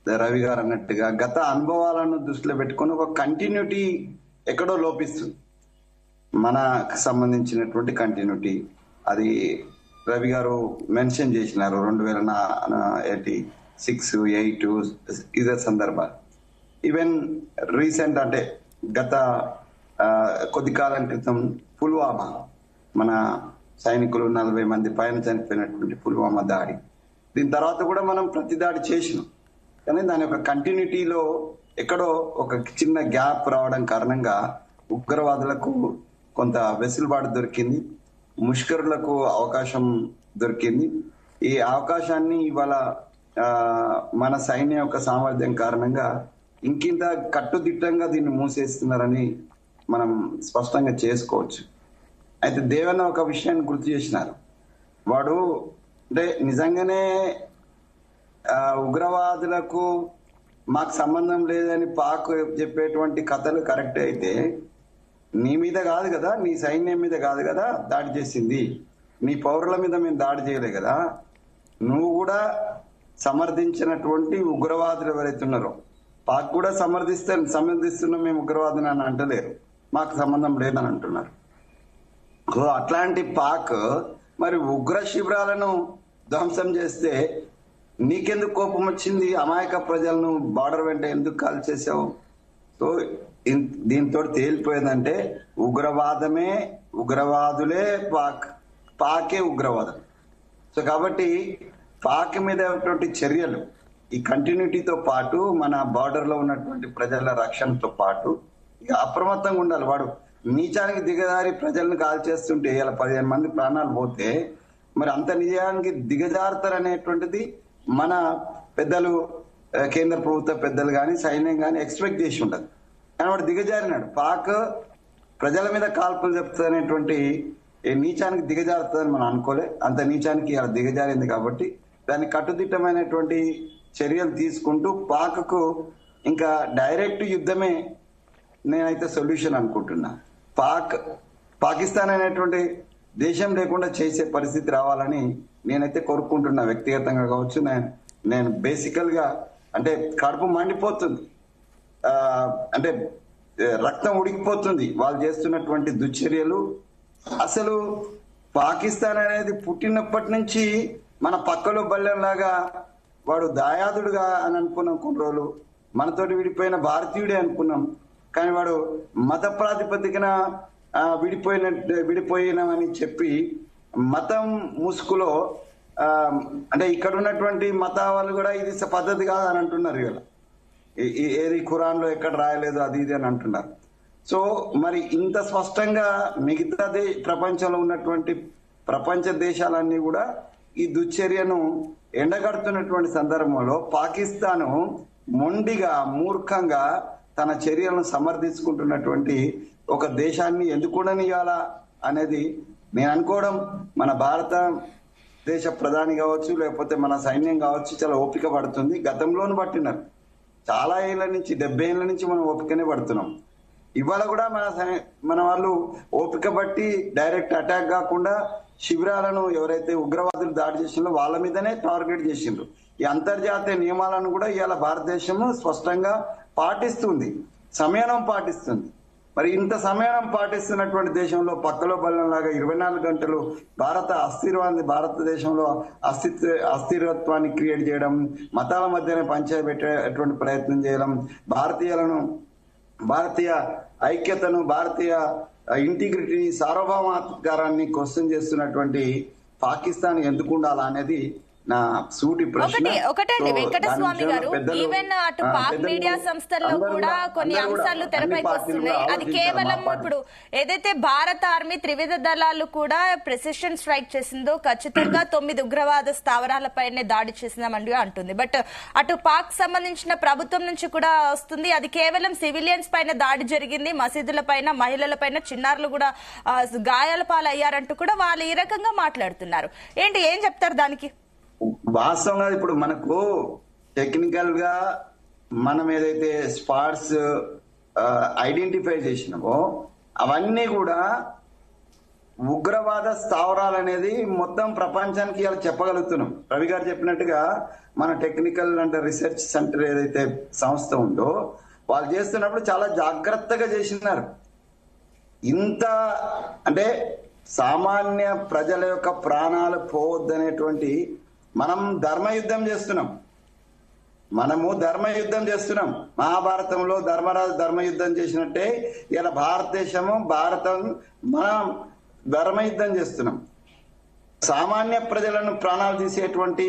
రవి గారు అన్నట్టుగా గత అనుభవాలను దృష్టిలో పెట్టుకుని ఒక కంటిన్యూటీ ఎక్కడో లోపిస్తుంది. మనకు సంబంధించినటువంటి కంటిన్యూటీ అది రవి గారు మెన్షన్ చేసినారు 2006, 8 ఇదే సందర్భాలు. ఈవెన్ రీసెంట్ అంటే గత కొద్ది కాలం క్రితం పుల్వామా, మన సైనికులు 40 మంది పైన చనిపోయినటువంటి పుల్వామా దాడి, దీని తర్వాత కూడా మనం ప్రతి దాడి చేసినాం. కానీ దాని యొక్క కంటిన్యూటీలో ఎక్కడో ఒక చిన్న గ్యాప్ రావడం కారణంగా ఉగ్రవాదులకు కొంత వెసులుబాటు దొరికింది, ముష్కరులకు అవకాశం దొరికింది. ఈ అవకాశాన్ని ఇవాళ మన సైన్యం యొక్క సామర్థ్యం కారణంగా ఇంకింత కట్టుదిట్టంగా దీన్ని మూసేస్తున్నారని మనం స్పష్టంగా చేసుకోవచ్చు. అయితే దేవన్న ఒక విషయాన్ని గుర్తు చేసినారు. వాడు అంటే నిజంగానే ఉగ్రవాదులకు మాకు సంబంధం లేదని పాక్ చెప్పేటువంటి కథలు కరెక్ట్ అయితే, నీ మీద కాదు కదా, నీ సైన్యం మీద కాదు కదా దాడి చేసింది, నీ పౌరుల మీద మేము దాడి చేయలే కదా. నువ్వు కూడా సమర్థించినటువంటి ఉగ్రవాదులు ఎవరైతే ఉన్నారో, పాక్ కూడా సమర్థిస్తున్నాం మేము ఉగ్రవాదుని అని అంటలేరు, మాకు సంబంధం లేదని అంటున్నారు. అట్లాంటి పాక్ మరి ఉగ్ర శిబిరాలను ధ్వంసం చేస్తే నీకెందుకు కోపం వచ్చింది? అమాయక ప్రజలను బార్డర్ వెంట ఎందుకు కాల్ చేసావు? సో దీంతో తేలిపోయేదంటే ఉగ్రవాదమే, ఉగ్రవాదులే పాకే ఉగ్రవాదం. సో కాబట్టి పాక్ మీద చర్యలు ఈ కంటిన్యూటీతో పాటు మన బార్డర్ లో ఉన్నటువంటి ప్రజల రక్షణతో పాటు ఇక అప్రమత్తంగా ఉండాలి. వాడు నీచానికి దిగజారి ప్రజలను కాల్ చేస్తుంటే ఇలా 15 మంది ప్రాణాలు పోతే మరి అంత నిజానికి దిగజారుతారనేటువంటిది మన పెద్దలు, కేంద్ర ప్రభుత్వ పెద్దలు కానీ సైన్యం కానీ ఎక్స్పెక్ట్ చేసి ఉండదు. కానీ వాడు దిగజారినాడు. పాక్ ప్రజల మీద కాల్పులు చెప్తానేటువంటి నీచానికి దిగజారుతుందని మనం అనుకోలే. అంత నీచానికి ఇలా దిగజారింది కాబట్టి దాన్ని కట్టుదిట్టమైనటువంటి చర్యలు తీసుకుంటూ పాక్కు ఇంకా డైరెక్ట్ యుద్ధమే నేనైతే సొల్యూషన్ అనుకుంటున్నా. పాకిస్తాన్ అనేటువంటి దేశం లేకుండా చేసే పరిస్థితి రావాలని నేనైతే కోరుకుంటున్నా. వ్యక్తిగతంగా కావచ్చు, నేను బేసికల్ గా అంటే కడుపు మండిపోతుంది, అంటే రక్తం ఉడికిపోతుంది వాళ్ళు చేస్తున్నటువంటి దుశ్చర్యలు. అసలు పాకిస్తాన్ అనేది పుట్టినప్పటి నుంచి మన పక్కలో బల్లెంలాగా వాడు దాయాదుడుగా అని అనుకున్నాం కొన్ని రోజులు, మనతోటి భారతీయుడే అనుకున్నాం. కానీ వాడు మత ప్రాతిపదికన విడిపోయినామని చెప్పి మతం ముసుగులో అంటే ఇక్కడ ఉన్నటువంటి మత వాళ్ళు కూడా ఇది పద్ధతి కాదు అని అంటున్నారు. ఇవాళ ఏది ఖురాన్ లో ఎక్కడ రాయలేదు అది ఇది అని అంటున్నారు. సో మరి ఇంత స్పష్టంగా మిగతా ప్రపంచంలో ఉన్నటువంటి ప్రపంచ దేశాలన్నీ కూడా ఈ దుశ్చర్యను ఎండగడుతున్నటువంటి సందర్భంలో పాకిస్తాను మొండిగా మూర్ఖంగా తన చర్యలను సమర్థించుకుంటున్నటువంటి ఒక దేశాన్ని ఎందుకుండనియాలా అనేది నేను అనుకోవడం. మన భారత దేశ ప్రధాని కావచ్చు, లేకపోతే మన సైన్యం కావచ్చు, చాలా ఓపిక పడుతుంది. గతంలోనూ పట్టినారు, చాలా ఏళ్ల నుంచి 70 ఏళ్ల నుంచి మనం ఓపికనే పడుతున్నాం. ఇవాళ కూడా మన వాళ్ళు ఓపిక బట్టి డైరెక్ట్ అటాక్ కాకుండా శిబిరాలను ఎవరైతే ఉగ్రవాదులు దాడి చేసిందో వాళ్ళ మీదనే టార్గెట్ చేసిండ్రు. ఈ అంతర్జాతీయ నియమాలను కూడా ఇవాళ భారతదేశము స్పష్టంగా పాటిస్తుంది, సంయమనం పాటిస్తుంది. మరి ఇంత సంయమనం పాటిస్తున్నటువంటి దేశంలో పక్కలో బలంలాగా 24 గంటలు భారతదేశంలో అస్థిరత్వాన్ని క్రియేట్ చేయడం, మతాల మధ్యనే పంచాయతీ పెట్టేటువంటి ప్రయత్నం చేయడం, భారతీయ ఐక్యతను, భారతీయ ఇంటిగ్రిటీ, సార్వభౌమాధికారాన్ని క్వశ్చన్ చేస్తున్నటువంటి పాకిస్తాన్ ఎందుకు ఉండాలా అనేది నా సూటి ప్రశ్న. ఒకటండి వెంకటస్వామి గారు, ఈవెన్ అటు పాక్ మీడియా సంస్థల్లో కూడా కొన్ని అంశాలు తెరపైకి వస్తున్నాయి. అది కేవలం ఇప్పుడు ఏదైతే భారత ఆర్మీ త్రివిధ దళాలు కూడా ప్రెసిషన్ స్ట్రైక్ చేసిందో ఖచ్చితంగా 9 ఉగ్రవాద స్థావరాలపైనే దాడి చేసిందామని అంటుంది. బట్ అటు పాక్ సంబంధించిన ప్రభుత్వం నుంచి కూడా వస్తుంది అది కేవలం సివిలియన్స్ పైన దాడి జరిగింది, మసీదుల పైన, మహిళల పైన, చిన్నారులు కూడా గాయాల పాలయ్యారంటూ కూడా వాళ్ళు ఈ రకంగా మాట్లాడుతున్నారు. ఏం చెప్తారు దానికి? వాస్తవంగా ఇప్పుడు మనకు టెక్నికల్ గా మనం ఏదైతే స్పాట్స్ ఐడెంటిఫై చేసినామో అవన్నీ కూడా ఉగ్రవాద స్థావరాలు అనేది మొత్తం ప్రపంచానికి ఇలా చెప్పగలుగుతున్నాం. రవి గారు చెప్పినట్టుగా మన టెక్నికల్ అంటే రీసెర్చ్ సెంటర్ ఏదైతే సంస్థ ఉందో వాళ్ళు చేస్తున్నప్పుడు చాలా జాగ్రత్తగా చేసినారు. ఇంత అంటే సామాన్య ప్రజల యొక్క ప్రాణాలు పోవద్దనేటువంటి మనము ధర్మయుద్ధం చేస్తున్నాం. మహాభారతంలో ధర్మరాజు ధర్మయుద్ధం చేసినట్టే ఇలా భారతం మనం ధర్మయుద్ధం చేస్తున్నాం. సామాన్య ప్రజలను ప్రాణాలు తీసేటువంటి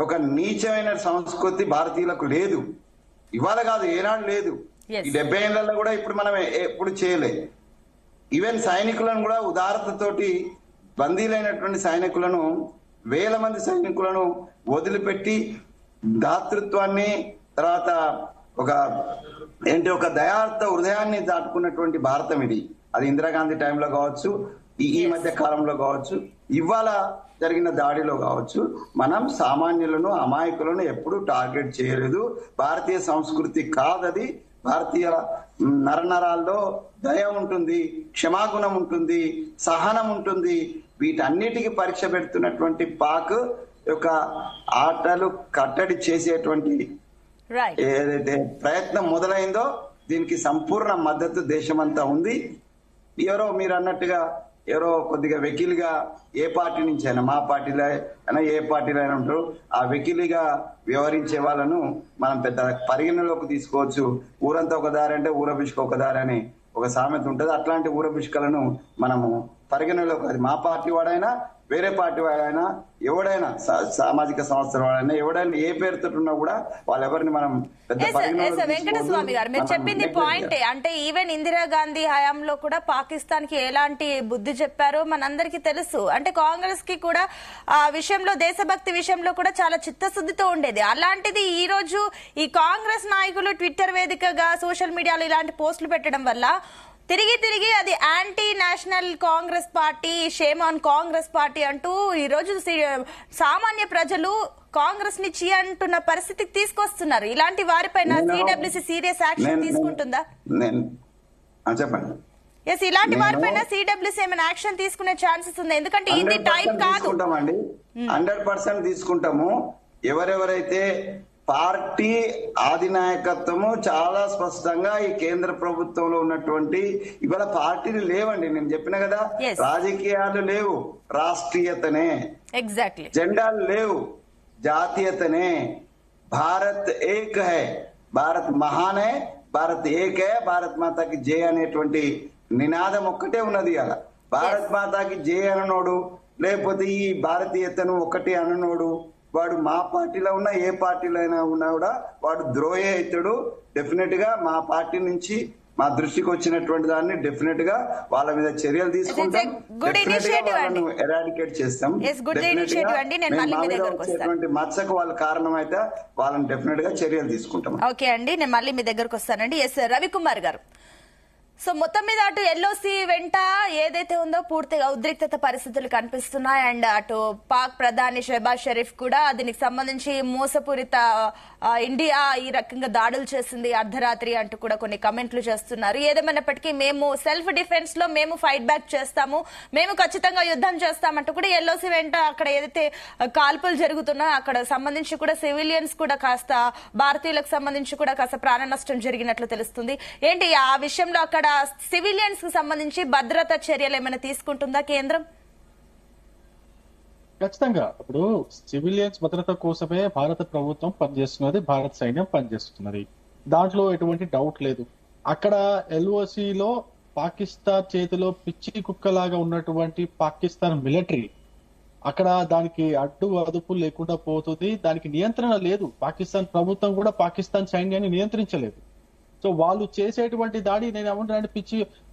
ఒక నీచమైన సంస్కృతి భారతీయులకు లేదు. ఇవాళ కాదు, ఏనాడు లేదు. ఈ 70 ఏళ్లలో కూడా ఇప్పుడు మనం ఎప్పుడు చేయలే. ఈవెన్ సైనికులను కూడా ఉదారతతోటి బందీలైనటువంటి సైనికులను, వేల మంది సైనికులను వదిలిపెట్టి దాతృత్వాన్ని, తర్వాత ఒక దయార్థ హృదయాన్ని దాటుకున్నటువంటి భారతం ఇది. అది ఇందిరాగాంధీ టైంలో కావచ్చు, ఈ మధ్య కాలంలో కావచ్చు, ఇవాళ జరిగిన దాడిలో కావచ్చు, మనం సామాన్యులను, అమాయకులను ఎప్పుడూ టార్గెట్ చేయలేదు. భారతీయ సంస్కృతి కాదది. భారతీయ నరనరాల్లో దయ ఉంటుంది, క్షమాగుణం ఉంటుంది, సహనం ఉంటుంది. వీటన్నిటికీ పరీక్ష పెడుతున్నటువంటి పాక్ యొక్క ఆటలు కట్టడి చేసేటువంటి ఏదైతే ప్రయత్నం మొదలైందో దీనికి సంపూర్ణ మద్దతు దేశమంతా ఉంది. ఎవరో మీరు అన్నట్టుగా ఎవరో కొద్దిగా వెకిలిగా ఏ పార్టీ నుంచి అయినా, మా పార్టీలో అయినా ఏ పార్టీలో అయినా ఉంటారు, ఆ వెకిలిగా వ్యవహరించే వాళ్ళను మనం పెద్ద పరిగణలోకి తీసుకోవచ్చు. ఊరంతా ఒక దారి అంటే ఊరబిష్క ఒక దారి అని ఒక సామెత ఉంటుంది. అట్లాంటి ఊరబిష్కలను మనము పరిగణలోకి, అది మా పార్టీ వాడైనా, వేరే పార్టీ వాడైనా, ఎవడైనా సామాజిక సంస్థల వాడైనా, ఎవడైనా ఏ పేరుతో ఉన్నా కూడా వాళ్ళెవరిని మనం వెంకటస్వామి గారు మీరు చెప్పింది పాయింటే. అంటే ఈవెన్ ఇందిరాగాంధీ హయాంలో కూడా పాకిస్తాన్ కి ఎలాంటి బుద్ధి చెప్పారో మనందరికీ తెలుసు. అంటే కాంగ్రెస్ కి కూడా ఆ విషయంలో, దేశభక్తి విషయంలో కూడా చాలా చిత్తశుద్ధితో ఉండేది. అలాంటిది ఈ రోజు ఈ కాంగ్రెస్ నాయకులు ట్విట్టర్ వేదికగా, సోషల్ మీడియాలో ఇలాంటి పోస్టులు పెట్టడం వల్ల తిరిగి అది anti national Congress party, shame on Congress party అంటూ ఈ రోజు సామాన్య ప్రజలు కాంగ్రెస్ ని చీ అంటున్న పరిస్థితికి తీసుకొస్తున్నారు. ఇలాంటి వారిపైన సిడబ్ల్యూసీ సీరియస్ యాక్షన్ తీసుకుంటుందా? చెప్పండి. ఎస్, ఇలాంటి వారిపైన సిడబ్ల్యూసీ ఏమైనా యాక్షన్ తీసుకునే ఛాన్సెస్ ఉంది? ఎందుకంటే ఇది టైం కాదు. 100% తీసుకుంటాము. ఎవరెవరైతే పార్టీ అధినాయకత్వము చాలా స్పష్టంగా ఈ కేంద్ర ప్రభుత్వంలో ఉన్నటువంటి, ఇవాళ పార్టీలు లేవండి, నేను చెప్పిన కదా, రాజకీయాలు లేవు, రాష్ట్రీయతనే, ఎగ్జాక్ట్లీ జెండాలు లేవు, జాతీయతనే. భారత్ ఏక్ హై, భారత్ మహాన్ హై, భారత్ ఏక్ హై, భారత్ మాతాకి జై అనేటువంటి నినాదం ఒక్కటే ఉన్నది. అలా భారత్ మాతాకి జై అననోడు, లేకపోతే ఈ భారతీయతను ఒకటి అననోడు, వాడు మా పార్టీలో ఉన్నా, ఏ పార్టీలో అయినా ఉన్నా కూడా వాడు ద్రోహి అవుతాడు. డెఫినెట్ గా మా పార్టీ నుంచి మా దృష్టికి వచ్చినటువంటి దాన్ని డెఫినెట్ గా వాళ్ళ మీద చర్యలు తీసుకుంటాం, ఎరాడికేట్ చేస్తాం. మచ్చకు వాళ్ళ కారణం అయితే వాళ్ళని డెఫినెట్ గా చర్యలు తీసుకుంటాం. ఓకే అండి, నేను మళ్ళీ మీ దగ్గరకు వస్తానండి. ఎస్ రవికుమార్ గారు, సో మొత్తం మీద అటు ఎల్ఓసి వెంట ఏదైతే ఉందో పూర్తిగా ఉద్రిక్తత పరిస్థితులు కనిపిస్తున్నాయి. అండ్ అటు పాక్ ప్రధాని షెహబాజ్ షరీఫ్ కూడా దీనికి సంబంధించి మోసపూరిత ఇండియా ఈ రకంగా దాడులు చేసింది అర్ధరాత్రి అంటూ కూడా కొన్ని కమెంట్లు చేస్తున్నారు. ఏదేమైనప్పటికీ మేము సెల్ఫ్ డిఫెన్స్ లో మేము ఫైట్ బ్యాక్ చేస్తాము, మేము ఖచ్చితంగా యుద్ధం చేస్తామంటూ కూడా ఎల్ఓసి వెంట అక్కడ ఏదైతే కాల్పులు జరుగుతున్నాయో అక్కడ సంబంధించి కూడా సివిలియన్స్ కూడా కాస్త, భారతీయులకు సంబంధించి కూడా కాస్త ప్రాణ నష్టం జరిగినట్లు తెలుస్తుంది. ఏంటి ఆ విషయంలో అక్కడ సివిలియన్స్ కు సంబంధించి భద్రతా చర్యలు ఏమైనా తీసుకుంటుందా కేంద్రం? ఖచ్చితంగా. ఇప్పుడు సివిలియన్స్ భద్రత కోసమే భారత ప్రభుత్వం పనిచేస్తున్నది, భారత సైన్యం పనిచేస్తున్నది, దాంట్లో ఎటువంటి డౌట్ లేదు. అక్కడ ఎల్ఓసిలో పాకిస్తాన్ చేతిలో పిచ్చి కుక్కలాగా ఉన్నటువంటి పాకిస్తాన్ మిలిటరీ అక్కడ దానికి అడ్డు అదుపు లేకుండా పోతుంది. దానికి నియంత్రణ లేదు. పాకిస్తాన్ ప్రభుత్వం కూడా పాకిస్తాన్ సైన్యాన్ని నియంత్రించలేదు. సో వాళ్ళు చేసేటువంటి దాడి నేను ఏమంటానంటే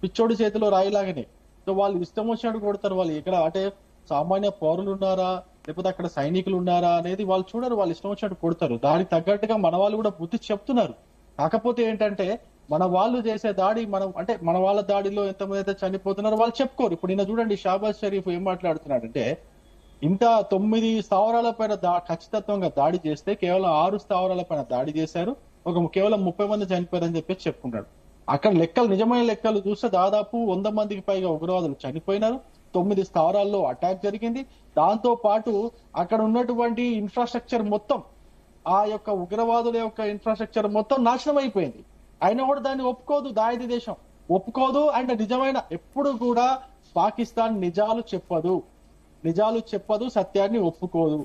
పిచ్చోడి చేతిలో రాయిలాగానే. సో వాళ్ళు ఇష్టం వచ్చినట్టు కొడతారు. వాళ్ళు ఇక్కడ అంటే సామాన్య పౌరులు ఉన్నారా లేకపోతే అక్కడ సైనికులు ఉన్నారా అనేది వాళ్ళు చూడరు, వాళ్ళు ఇష్టం వచ్చినట్టు కొడతారు. దానికి తగ్గట్టుగా మన వాళ్ళు కూడా బుద్ధి చెప్తున్నారు. కాకపోతే ఏంటంటే మన వాళ్ళు చేసే దాడి, మన వాళ్ళ దాడిలో ఎంతమంది అయితే చనిపోతున్నారో వాళ్ళు చెప్పుకోరు. ఇప్పుడు నిన్న చూడండి షాబాజ్ షరీఫ్ ఏం మాట్లాడుతున్నాడంటే, ఇంత 9 స్థావరాల పైన ఖచ్చితత్వంగా దాడి చేస్తే కేవలం 6 స్థావరాల పైన దాడి చేశారు, కేవలం 30 మంది చనిపోయారని చెప్పేసి చెప్పుకున్నాడు. అక్కడ లెక్కలు, నిజమైన లెక్కలు చూస్తే దాదాపు 100 మందికి పైగా ఉగ్రవాదులు చనిపోయినారు, 9 స్థావరాల్లో అటాక్ జరిగింది. దాంతో పాటు అక్కడ ఉన్నటువంటి ఇన్ఫ్రాస్ట్రక్చర్ మొత్తం, ఆ యొక్క ఉగ్రవాదుల యొక్క ఇన్ఫ్రాస్ట్రక్చర్ మొత్తం నాశనం అయిపోయింది. అయినా కూడా దాన్ని ఒప్పుకోదు, దాయిది దేశం ఒప్పుకోదు. అండ్ నిజమైన ఎప్పుడు కూడా పాకిస్తాన్ నిజాలు చెప్పదు, సత్యాన్ని ఒప్పుకోదు.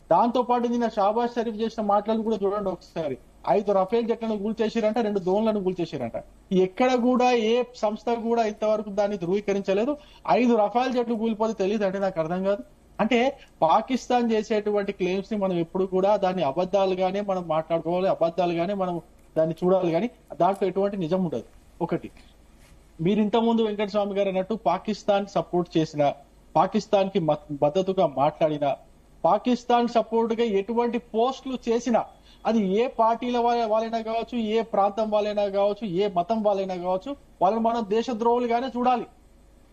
దాంతో పాటు నిన్న షాబాజ్ షరీఫ్ చేసిన మాటలను కూడా చూడండి ఒకసారి. 5 రఫేల్ జట్లను కూల్చేసారంట, 2 డ్రోన్లను కూల్చేసారంట. ఎక్కడ కూడా ఏ సంస్థ కూడా ఇంతవరకు దాన్ని ధృవీకరించలేదు. 5 రఫాల్ జట్లు కూలిపోతే తెలియదు అంటే నాకు అర్థం కాదు. అంటే పాకిస్తాన్ చేసేటువంటి క్లెయిమ్స్ ని మనం ఎప్పుడు కూడా దాన్ని అబద్ధాలుగానే మనం మాట్లాడుకోవాలి, అబద్ధాలుగానే మనం దాన్ని చూడాలి, కానీ దాంట్లో ఎటువంటి నిజం ఉండదు. ఒకటి, మీరు ఇంతకుముందు వెంకటస్వామి గారు అన్నట్టు పాకిస్తాన్ సపోర్ట్ చేసిన, పాకిస్తాన్ కి మద్దతుగా మాట్లాడిన, పాకిస్తాన్ సపోర్ట్ గా ఎటువంటి పోస్టులు చేసినా, అది ఏ పార్టీల వాళ్ళైనా కావచ్చు, ఏ ప్రాంతం వాళ్ళైనా కావచ్చు, ఏ మతం వాళ్ళైనా కావచ్చు, వాళ్ళని మనం దేశద్రోహులుగానే చూడాలి.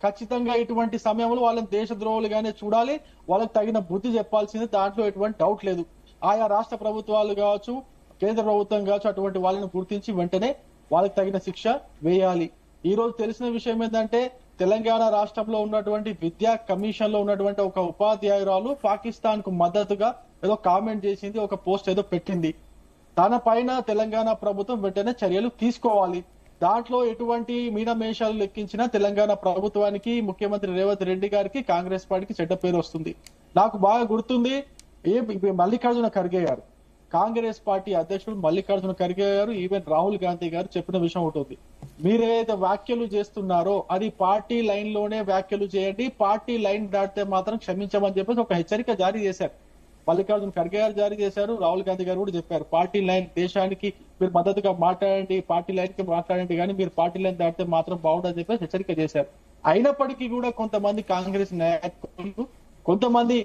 ఖచ్చితంగా ఇటువంటి సమయంలో వాళ్ళని దేశద్రోహులుగానే చూడాలి. వాళ్ళకి తగిన బుద్ధి చెప్పాల్సింది, దాంట్లో ఎటువంటి డౌట్ లేదు. ఆయా రాష్ట్ర ప్రభుత్వాలు కావచ్చు, కేంద్ర ప్రభుత్వం కావచ్చు, అటువంటి వాళ్ళని గుర్తించి వెంటనే వాళ్ళకి తగిన శిక్ష వేయాలి. ఈ రోజు తెలిసిన విషయం ఏంటంటే, తెలంగాణ రాష్ట్రంలో ఉన్నటువంటి విద్యా కమిషన్ లో ఉన్నటువంటి ఒక ఉపాధ్యాయురాలు పాకిస్తాన్ కు మద్దతుగా ఏదో కామెంట్ చేసింది, ఒక పోస్ట్ ఏదో పెట్టింది. తన పైన తెలంగాణ ప్రభుత్వం వెంటనే చర్యలు తీసుకోవాలి. దాంట్లో ఎటువంటి మీనమేషాలు లెక్కించినా తెలంగాణ ప్రభుత్వానికి, ముఖ్యమంత్రి రేవంత్ రెడ్డి గారికి, కాంగ్రెస్ పార్టీకి చెడ్డ పేరు వస్తుంది. నాకు బాగా గుర్తుంది, మల్లికార్జున ఖర్గే గారు, కాంగ్రెస్ పార్టీ అధ్యక్షుడు మల్లికార్జున ఖర్గే గారు, ఈవెన్ రాహుల్ గాంధీ గారు చెప్పిన విషయం ఉంటుంది. మీరేదైతే వ్యాఖ్యలు చేస్తున్నారో అది పార్టీ లైన్ లోనే వ్యాఖ్యలు చేయండి, పార్టీ లైన్ దాటితే మాత్రం క్షమించమని చెప్పేసి ఒక హెచ్చరిక జారీ చేశారు. మల్లికార్జున ఖర్గే గారు జారీ చేశారు, రాహుల్ గాంధీ గారు కూడా చెప్పారు, పార్టీ లైన్ దేశానికి మీరు మద్దతుగా మాట్లాడండి, పార్టీ లైన్ కి మాట్లాడండి, కానీ మీరు పార్టీ లైన్ దాటితే మాత్రం బాగుండదని చెప్పేసి హెచ్చరిక చేశారు. అయినప్పటికీ కూడా కొంతమంది కాంగ్రెస్ నాయకులు, కొంతమంది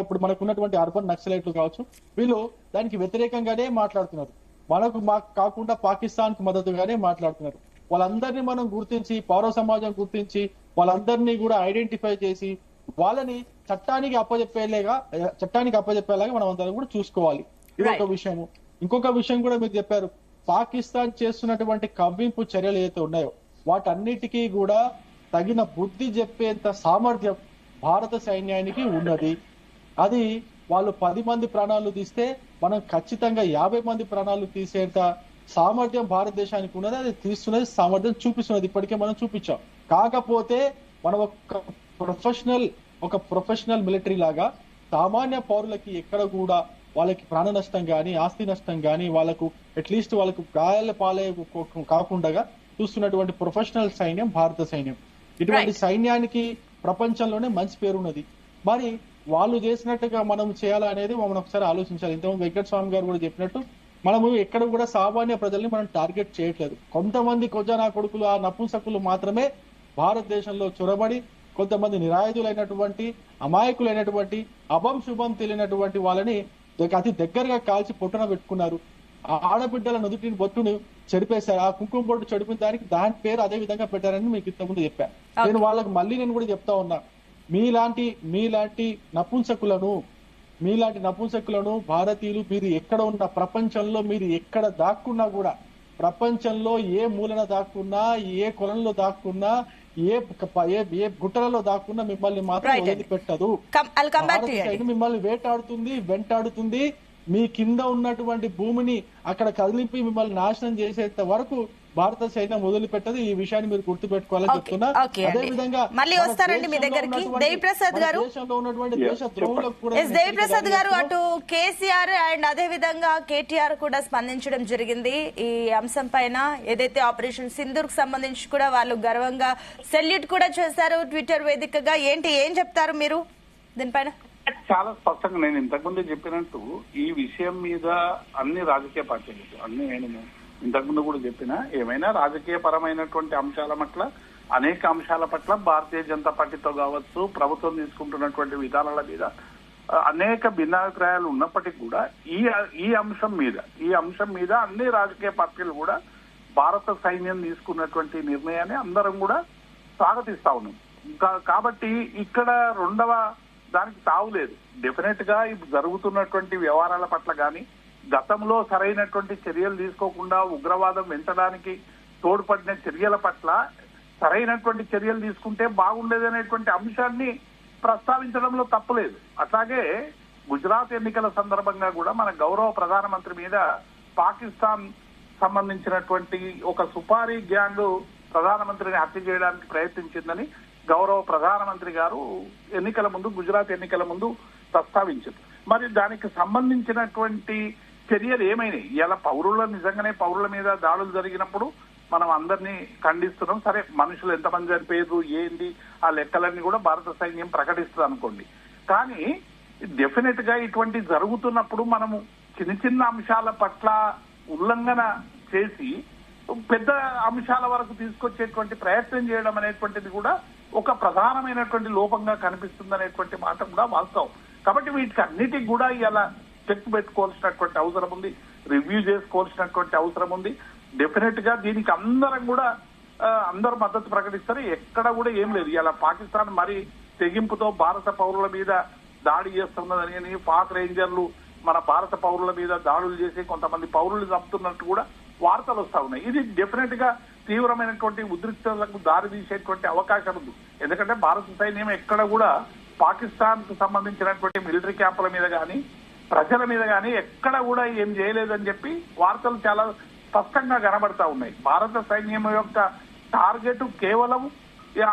ఇప్పుడు మనకున్నటువంటి అర్బన్ నక్సలైట్లు కావచ్చు, వీళ్ళు దానికి వ్యతిరేకంగానే మాట్లాడుతున్నారు. మాకు కాకుండా పాకిస్తాన్ కు మద్దతుగానే మాట్లాడుతున్నారు. వాళ్ళందరినీ మనం గుర్తించి, పౌర సమాజం గుర్తించి, వాళ్ళందరినీ కూడా ఐడెంటిఫై చేసి వాళ్ళని చట్టానికి అప్పచెప్పేలాగా మనం అందరం కూడా చూసుకోవాలి. ఇది ఒక విషయము. ఇంకొక విషయం కూడా మీరు చెప్పారు, పాకిస్తాన్ చేస్తున్నటువంటి కవ్వింపు చర్యలు ఏదైతే ఉన్నాయో వాటన్నిటికీ కూడా తగిన బుద్ధి చెప్పేంత సామర్థ్యం భారత సైన్యానికి ఉన్నది. అది వాళ్ళు 10 మంది ప్రాణాలు తీస్తే మనం ఖచ్చితంగా 50 మంది ప్రాణాలు తీసేంత సామర్థ్యం భారతదేశానికి ఉన్నది. అది తీస్తున్నది, సామర్థ్యం చూపిస్తున్నది, ఇప్పటికే మనం చూపించాం. కాకపోతే మనం ఒక ప్రొఫెషనల్ మిలిటరీ లాగా సామాన్య పౌరులకి ఎక్కడ కూడా వాళ్ళకి ప్రాణ నష్టం గాని, ఆస్తి నష్టం గాని, వాళ్ళకు అట్లీస్ట్ వాళ్ళకు గాయాల పాలే కాకుండా చూస్తున్నటువంటి ప్రొఫెషనల్ సైన్యం భారత సైన్యం. ఇటువంటి సైన్యానికి ప్రపంచంలోనే మంచి పేరున్నది. మరి వాళ్ళు చేసినట్టుగా మనం చేయాలా అనేది మనం ఒకసారి ఆలోచించాలి. ఇంతకుముందు వెంకటస్వామి గారు కూడా చెప్పినట్టు, మనము ఎక్కడ కూడా సామాన్య ప్రజల్ని మనం టార్గెట్ చేయట్లేదు. కొంతమంది కొజ్జనా కొడుకులు, ఆ నపుంసకులు మాత్రమే భారతదేశంలో చొరబడి కొంతమంది నిరాయుధులైనటువంటి, అమాయకులైనటువంటి, అభం శుభం తెలియనటువంటి వాళ్ళని అతి దగ్గరగా కాల్చి పొట్టున పెట్టుకున్నారు. ఆ ఆడబిడ్డల నుదుటిని బొట్టును చెడిపేశారు. ఆ కుంకుమ బొట్టు చెడిపిన దాని పేరు అదే విధంగా పెట్టారని మీకు ఇంతకుముందు చెప్పాను. నేను వాళ్ళకి మళ్ళీ నేను కూడా చెప్తా ఉన్నా, మీలాంటి నపుంసకులను భారతీయులు మీరు ఎక్కడ ఉన్న ప్రపంచంలో మీరు ఎక్కడ దాక్కున్నా కూడా, ప్రపంచంలో ఏ మూలన దాక్కున్నా, ఏ కొలంలో దాక్కున్నా, ఏ గుట్టలలో దాక్కున్నా మిమ్మల్ని మాత్రం వదిలిపెట్టదు. మిమ్మల్ని వెంటాడుతుంది. మీ కింద ఉన్నటువంటి భూమిని అక్కడ కదిలింపి మిమ్మల్ని నాశనం చేసేంత వరకు భారత సైన్యం వదిలిపెట్టదు. ఈ విషయాన్ని మీరు గుర్తుపెట్టుకోవాలని చెప్తున్నా. అదే విధంగా మళ్ళీ వస్తారండి మీ దగ్గరికి దేవిప్రసాద్ గారు. దేశంలో ఉన్నటువంటి దేశ ద్రోహులకు కూడా దేవిప్రసాద్ గారు, అటు కేసీఆర్ అండ్ అదే విధంగా కేటీఆర్ కూడా స్పందించడం జరిగింది ఈ అంశం పైన. ఏదైతే ఆపరేషన్ సింధూర్ కు సంబంధించి కూడా వాళ్ళు గర్వంగా సెల్యూట్ కూడా చేశారు ట్విట్టర్ వేదికగా. ఏం చెప్తారు మీరు దీనిపైన? చాలా స్పష్టంగా నేను ఇంతకుముందే చెప్పినట్టు, ఈ విషయం మీద అన్ని రాజకీయ పార్టీలు, నేను ఇంతకుముందు కూడా చెప్పిన, ఏమైనా రాజకీయ పరమైనటువంటి అంశాల పట్ల, అనేక అంశాల పట్ల భారతీయ జనతా పార్టీతో కావచ్చు, ప్రభుత్వం తీసుకుంటున్నటువంటి విధానాల మీద అనేక భిన్నాభిప్రాయాలు ఉన్నప్పటికీ కూడా ఈ అంశం మీద అన్ని రాజకీయ పార్టీలు కూడా భారత సైన్యం తీసుకున్నటువంటి నిర్ణయాన్ని అందరం కూడా స్వాగతిస్తా ఉన్నాం. కాబట్టి ఇక్కడ రెండవ దానికి తావులేదు. డెఫినెట్ గా ఇప్పుడు జరుగుతున్నటువంటి వ్యవహారాల పట్ల కానీ, గతంలో సరైనటువంటి చర్యలు తీసుకోకుండా ఉగ్రవాదం పెంచడానికి తోడ్పడిన చర్యల పట్ల సరైనటువంటి చర్యలు తీసుకుంటే బాగుండేదనేటువంటి అంశాన్ని ప్రస్తావించడంలో తప్పలేదు. అట్లాగే గుజరాత్ ఎన్నికల సందర్భంగా కూడా మన గౌరవ ప్రధానమంత్రి మీద పాకిస్తాన్ సంబంధించినటువంటి ఒక సుపారీ గ్యాంగ్ ప్రధానమంత్రిని హత్య చేయడానికి ప్రయత్నించిందని గౌరవ ప్రధానమంత్రి గారు ఎన్నికల ముందు, గుజరాత్ ఎన్నికల ముందు ప్రస్తావించారు. మరి దానికి సంబంధించినటువంటి చర్యలు ఏమైనాయి? ఇలా నిజంగానే పౌరుల మీద దాడులు జరిగినప్పుడు మనం అందరినీ ఖండిస్తున్నాం. సరే, మనుషులు ఎంతమంది చనిపోయారు ఏంది ఆ లెక్కలన్నీ కూడా భారత సైన్యం ప్రకటిస్తుంది అనుకోండి. కానీ డెఫినెట్ గా ఇటువంటి జరుగుతున్నప్పుడు మనము చిన్న చిన్న అంశాల పట్ల ఉల్లంఘన చేసి పెద్ద అంశాల వరకు తీసుకొచ్చేటువంటి ప్రయత్నం చేయడం అనేటువంటిది కూడా ఒక ప్రధానమైనటువంటి లోపంగా కనిపిస్తుంది అనేటువంటి మాట కూడా వాస్తవం. కాబట్టి వీటికి అన్నిటికి కూడా ఇలా చెక్ పెట్టుకోవాల్సినటువంటి అవసరం ఉంది, రివ్యూ చేసుకోవాల్సినటువంటి అవసరం ఉంది. డెఫినెట్ గా దీనికి అందరూ మద్దతు ప్రకటిస్తారు. ఎక్కడ కూడా ఏం లేదు. ఇలా పాకిస్తాన్ మరి తెగింపుతో భారత పౌరుల మీద దాడి చేస్తున్నదని, పాక్ రేంజర్లు మన భారత పౌరుల మీద దాడులు చేసి కొంతమంది పౌరులు చంపుతున్నట్టు కూడా వార్తలు వస్తా ఉన్నాయి. ఇది డెఫినెట్ గా తీవ్రమైనటువంటి ఉద్రిక్తతలకు దారి తీసేటువంటి అవకాశం ఉంది. ఎందుకంటే భారత సైన్యం ఎక్కడ కూడా పాకిస్తాన్ కు సంబంధించినటువంటి మిలిటరీ క్యాంపుల మీద కానీ ప్రజల మీద కానీ ఎక్కడ కూడా ఏం చేయలేదని చెప్పి వార్తలు చాలా స్పష్టంగా కనబడతా ఉన్నాయి. భారత సైన్యం యొక్క టార్గెట్ కేవలం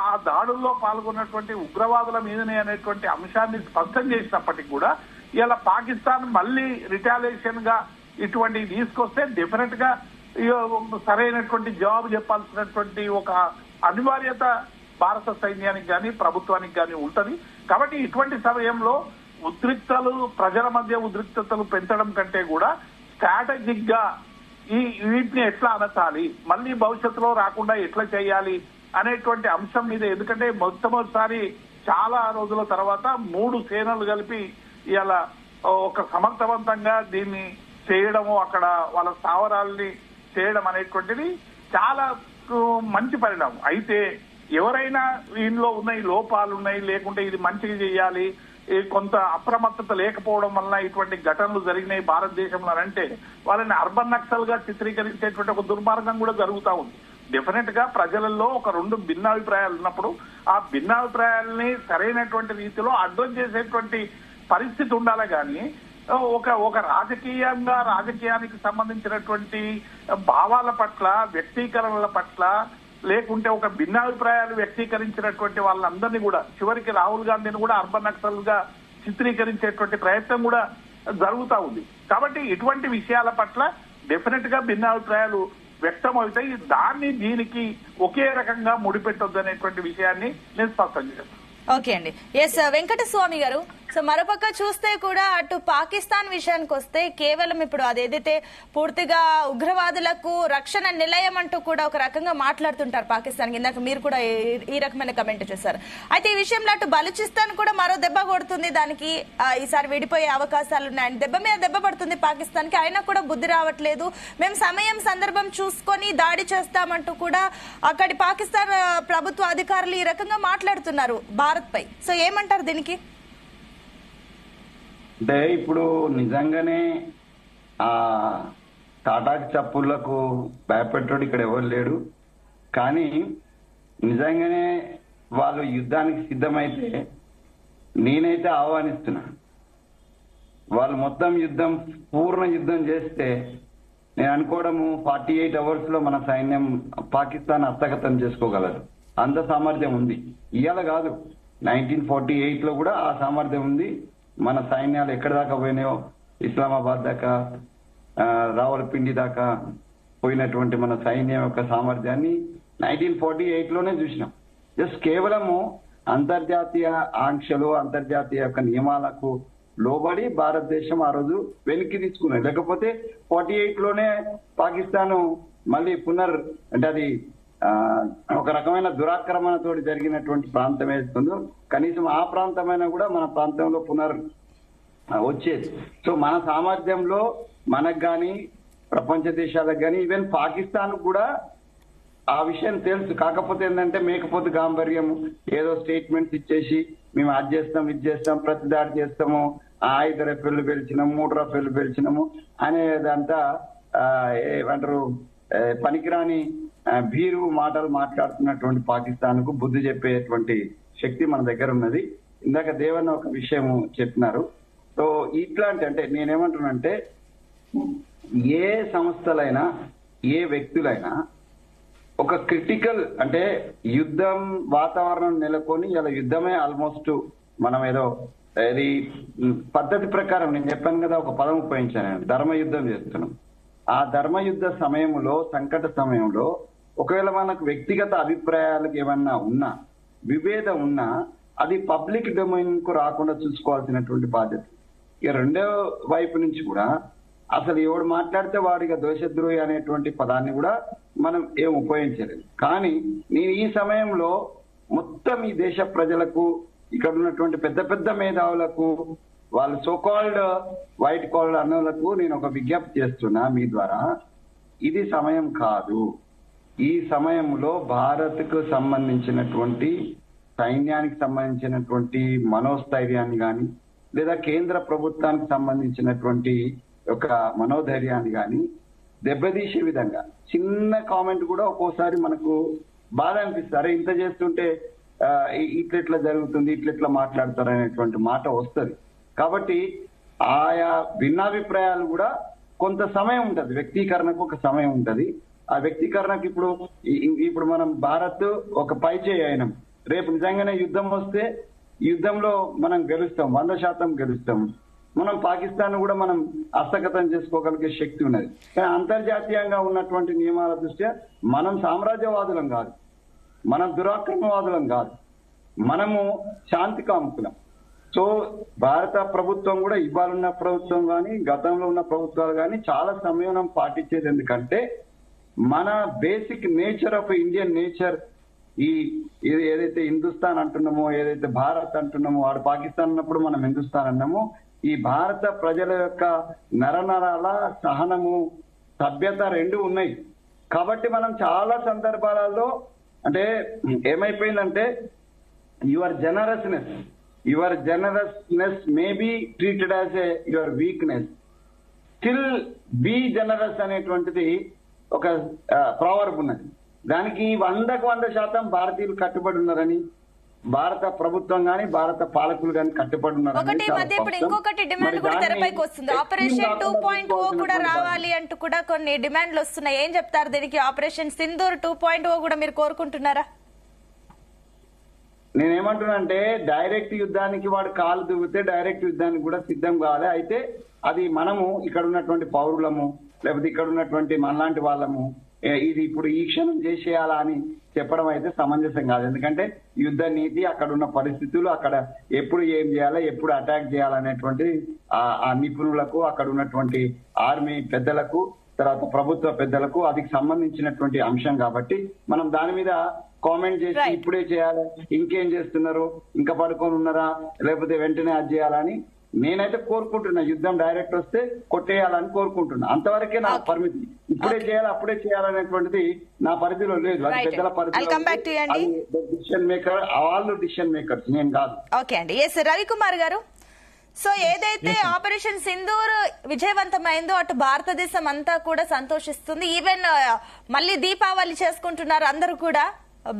ఆ దాడుల్లో పాల్గొన్నటువంటి ఉగ్రవాదుల మీదనే అనేటువంటి అంశాన్ని స్పష్టం చేసినప్పటికీ కూడా ఇలా పాకిస్తాన్ మళ్ళీ రిటాలియేషన్ గా ఇటువంటి తీసుకొస్తే డెఫినెట్ గా సరైనటువంటి జవాబు చెప్పాల్సినటువంటి ఒక అనివార్యత భారత సైన్యానికి కానీ ప్రభుత్వానికి కానీ ఉంటది. కాబట్టి ఇటువంటి సమయంలో ప్రజల మధ్య ఉద్రిక్తతలు పెంచడం కంటే కూడా స్ట్రాటజిక్ గా వీటిని ఎట్లా అనచాలి, మళ్ళీ భవిష్యత్తులో రాకుండా ఎట్లా చేయాలి అనేటువంటి అంశం మీద, ఎందుకంటే మొట్టమొదటిసారి చాలా రోజుల తర్వాత 3 సేనలు కలిపి ఇలా ఒక సమర్థవంతంగా దీన్ని చేయడము, అక్కడ వాళ్ళ స్థావరాల్ని చేయడం అనేటువంటిది చాలా మంచి పరిణామం. అయితే ఎవరైనా దీనిలో ఉన్నాయి లోపాలు ఉన్నాయి, లేకుంటే ఇది మంచిగా చేయాలి, కొంత అప్రమత్తత లేకపోవడం వలన ఇటువంటి ఘటనలు జరిగినాయి భారతదేశంలో అంటే వాళ్ళని అర్బన్ నక్సల్ గా చిత్రీకరించేటువంటి ఒక దుర్మార్గం కూడా జరుగుతూ ఉంది. డెఫినెట్ గా ప్రజలలో ఒక 2 భిన్నాభిప్రాయాలు ఉన్నప్పుడు ఆ భిన్నాభిప్రాయాలని సరైనటువంటి రీతిలో అడ్డం చేసేటువంటి పరిస్థితి ఉండాలి. కానీ ఒక రాజకీయానికి సంబంధించినటువంటి భావాల పట్ల, వ్యక్తీకరణల పట్ల, లేకుంటే ఒక భిన్నాభిప్రాయాలు వ్యక్తీకరించినటువంటి వాళ్ళందరినీ కూడా చివరికి రాహుల్ గాంధీని కూడా అర్బన్ నక్సల్ గా చిత్రీకరించేటువంటి ప్రయత్నం కూడా జరుగుతూ ఉంది. కాబట్టి ఇటువంటి విషయాల పట్ల డెఫినెట్ గా భిన్నాభిప్రాయాలు వ్యక్తం అవుతాయి. దీనికి ఒకే రకంగా ముడిపెట్టొద్దు అనేటువంటి విషయాన్ని నేను స్పష్టం చేస్తాను. ఓకే అండి. ఎస్ వెంకటస్వామి గారు, సో మరోపక్క చూస్తే కూడా అటు పాకిస్తాన్ విషయానికి వస్తే కేవలం ఇప్పుడు అదేదైతే పూర్తిగా ఉగ్రవాదులకు రక్షణ నిలయం అంటూ కూడా ఒక రకంగా మాట్లాడుతుంటారు పాకిస్తాన్. ఇందాక మీరు కూడా ఈ రకమైన కమెంట్ చేశారు. అయితే ఈ విషయంలో అటు బలూచిస్తాన్ కూడా మరో దెబ్బ కొడుతుంది. దానికి ఈసారి విడిపోయే అవకాశాలు ఉన్నాయి. దెబ్బ మీద దెబ్బ పడుతుంది పాకిస్తాన్ కి. అయినా కూడా బుద్ధి రావట్లేదు. మేము సందర్భం చూసుకొని దాడి చేస్తామంటూ కూడా అక్కడి పాకిస్తాన్ ప్రభుత్వ అధికారులు ఈ రకంగా మాట్లాడుతున్నారు భారత్ పై. సో ఏమంటారు దీనికి? అంటే ఇప్పుడు నిజంగానే ఆ తాటాకి చప్పుళ్లకు భయపెట్టాడు ఇక్కడ ఎవరు లేడు. కానీ నిజంగానే వాళ్ళు యుద్ధానికి సిద్ధమైతే నేనైతే ఆహ్వానిస్తున్నా. వాళ్ళు మొత్తం పూర్ణ యుద్ధం చేస్తే నేను అనుకోవడము 48 hours లో మన సైన్యం పాకిస్తాన్ హస్తగతం చేసుకోగలదు. అంత సామర్థ్యం ఉంది. ఇవాళ కాదు, 1948 లో కూడా ఆ సామర్థ్యం ఉంది. మన సైన్యాలు ఎక్కడి దాకా పోయినాయో, ఇస్లామాబాద్ దాకా, రావలపిండి దాకా పోయినటువంటి మన సైన్యం యొక్క సామర్థ్యాన్ని 1948 లోనే చూసినాం. జస్ట్ కేవలము అంతర్జాతీయ ఆంక్షలు, అంతర్జాతీయ యొక్క నియమాలకు లోబడి భారతదేశం ఆ రోజు వెనక్కి తీసుకున్నది. లేకపోతే 48 లోనే పాకిస్తాన్ మళ్ళీ అంటే అది ఒక రకమైన దురాక్రమణతో జరిగినటువంటి ప్రాంతం ఏస్తుందో కనీసం ఆ ప్రాంతమైనా కూడా మన ప్రాంతంలో వచ్చేది. సో మన సామర్థ్యంలో మనకు కానీ, ప్రపంచ దేశాలకు కానీ, ఈవెన్ పాకిస్తాన్ కూడా ఆ విషయం తెలుసు. కాకపోతే ఏంటంటే మేకపోతే గాంభీర్యం, ఏదో స్టేట్మెంట్స్ ఇచ్చేసి మేము అది చేస్తాం, ఇది చేస్తాం, ప్రతి దాడి చేస్తాము, 5 రఫేళ్లు పేల్చినాము, 3 రఫేళ్లు పేల్చినాము అనేదంతా ఏమంటారు పనికిరాని భీరు మాటలు మాట్లాడుతున్నటువంటి పాకిస్తాన్ కు బుద్ధి చెప్పేటువంటి శక్తి మన దగ్గర ఉన్నది. ఇందాక దేవన్న ఒక విషయం చెప్పినారు. సో ఇట్లాంటి అంటే నేనేమంటున్నానంటే ఏ సంస్థలైనా, ఏ వ్యక్తులైనా ఒక క్రిటికల్ అంటే యుద్ధం వాతావరణం నెలకొని ఇలా యుద్ధమే ఆల్మోస్ట్ మనం ఏదో ఇది పద్ధతి ప్రకారం నేను చెప్పాను కదా, ఒక పదం ఉపయోగించాను నేను, ధర్మయుద్ధం చేస్తున్నాం. ఆ ధర్మయుద్ధ సమయంలో, సంకట సమయంలో ఒకవేళ మనకు వ్యక్తిగత అభిప్రాయాలకు ఏమన్నా ఉన్నా, విభేదం ఉన్నా, అది పబ్లిక్ డొమైన్ కు రాకుండా చూసుకోవాల్సినటువంటి బాధ్యత. ఇక రెండో వైపు నుంచి కూడా అసలు ఎవడు మాట్లాడితే వాడిగా దోషద్రోహి అనేటువంటి పదాన్ని కూడా మనం ఏం ఉపయోగించలేదు. కానీ నేను ఈ సమయంలో మొత్తం ఈ దేశ ప్రజలకు, ఇక్కడ ఉన్నటువంటి పెద్ద పెద్ద మేధావులకు, వాళ్ళు సోకాల్డ్ వైట్ కాలర్ అన్నోళ్లకు నేను ఒక విజ్ఞప్తి చేస్తున్నా మీ ద్వారా, ఇది సమయం కాదు. ఈ సమయంలో భారత్కు సంబంధించినటువంటి సైన్యానికి సంబంధించినటువంటి మనోస్థైర్యాన్ని కానీ, లేదా కేంద్ర ప్రభుత్వానికి సంబంధించినటువంటి ఒక మనోధైర్యాన్ని కానీ దెబ్బతీసే విధంగా చిన్న కామెంట్ కూడా ఒక్కోసారి మనకు బాధ అనిపిస్తుంది. అరే ఇంత చేస్తుంటే ఇట్లెట్లా జరుగుతుంది, ఇట్లెట్లా మాట్లాడతారు అనేటువంటి మాట వస్తుంది. కాబట్టి ఆయా భిన్నాభిప్రాయాలు కూడా కొంత సమయం ఉంటది, వ్యక్తీకరణకు ఒక సమయం ఉంటది. ఆ వ్యక్తీకరణకు ఇప్పుడు మనం భారత్ ఒక పైచేయి అయినాం. రేపు నిజంగానే యుద్ధం వస్తే యుద్ధంలో మనం గెలుస్తాం, 100% గెలుస్తాం. మనం పాకిస్తాన్ కూడా మనం హస్తగతం చేసుకోగలిగే శక్తి ఉన్నది. కానీ అంతర్జాతీయంగా ఉన్నటువంటి నియమాల దృష్ట్యా మనం సామ్రాజ్యవాదులం కాదు, మనం దురాక్రమవాదులం కాదు, మనము శాంతి కాముకులం. సో భారత ప్రభుత్వం కూడా ఇవాళ ప్రభుత్వం కానీ, గతంలో ఉన్న ప్రభుత్వాలు కానీ చాలా సంయమనం పాటించేది. ఎందుకంటే మన basic nature of Indian nature, ఈ ఏదైతే హిందుస్థాన్ అంటున్నామో, ఏదైతే భారత్ అంటున్నామో, వాడు పాకిస్తాన్ అన్నప్పుడు మనం హిందుస్థాన్ అన్నామో, ఈ భారత ప్రజల యొక్క నరనరాల సహనము, సభ్యత రెండు ఉన్నాయి. కాబట్టి మనం చాలా సందర్భాలలో అంటే ఏమైపోయిందంటే your generousness may be treated as your weakness. Still be generous అనేటువంటిది ఒక ప్రావర్బ్ ఉన్నది. దానికి 100% భారతీయులు కట్టుబడి ఉన్నారని, భారత ప్రభుత్వం గాని, భారత పాలకులు గాని కట్టుబడి ఒకటి మధ్య ఇప్పుడు ఇంకొకటి డిమాండ్ కూడా తెరపైకి వస్తుంది. ఆపరేషన్ 2.0 కూడా రావాలి అంటూ కూడా కొన్ని డిమాండ్లు వస్తున్నాయి. ఏం చెప్తారు దీనికి? ఆపరేషన్ సింధూర్ 2.0 కూడా మీరు కోరుకుంటున్నారా? నేనేమంటున్నానంటే డైరెక్ట్ యుద్ధానికి వాడు కాలు దువ్వితే డైరెక్ట్ యుద్ధానికి కూడా సిద్ధం కావాలి. అయితే అది మనము ఇక్కడ ఉన్నటువంటి పౌరులము, లేకపోతే ఇక్కడ ఉన్నటువంటి మనలాంటి వాళ్ళము ఇది ఇప్పుడు ఈ క్షణం చేసేయాలా అని చెప్పడం అయితే సమంజసం కాదు. ఎందుకంటే యుద్ధ నీతి, అక్కడ ఉన్న పరిస్థితులు, అక్కడ ఎప్పుడు ఏం చేయాలా, ఎప్పుడు అటాక్ చేయాలనేటువంటి ఆ నిపుణులకు, అక్కడ ఉన్నటువంటి ఆర్మీ పెద్దలకు, తర్వాత ప్రభుత్వ పెద్దలకు అది సంబంధించినటువంటి అంశం. కాబట్టి మనం దాని మీద కామెంట్ చేసి ఇప్పుడే చేయాలి, ఇంకేం చేస్తున్నారు, ఇంకా పడుకొని ఉన్నారా, లేకపోతే వెంటనే అది చేయాలని నేనైతే కోరుకుంటున్నా. యుద్ధం డైరెక్ట్ వస్తే కొట్టేయాలని కోరుకుంటున్నా. అంతవరకే నా పరిమితి. ఇప్పుడే చేయాలి, అప్పుడే చేయాలనేటువంటిది నా పరిధిలో లేదు. అది పెద్దల పరిధిలో, డిసిషన్ మేకర్, వాళ్ళు డిసిషన్ మేకర్స్, నేను కాదు. ఓకే అండి. ఎస్ రవికుమార్ గారు, సో ఏదైతే ఆపరేషన్ సింధూర్ విజయవంతమైందో అటు భారతదేశం అంతా కూడా సంతోషిస్తుంది. ఈవెన్ మళ్ళీ దీపావళి చేసుకుంటున్నారు అందరూ కూడా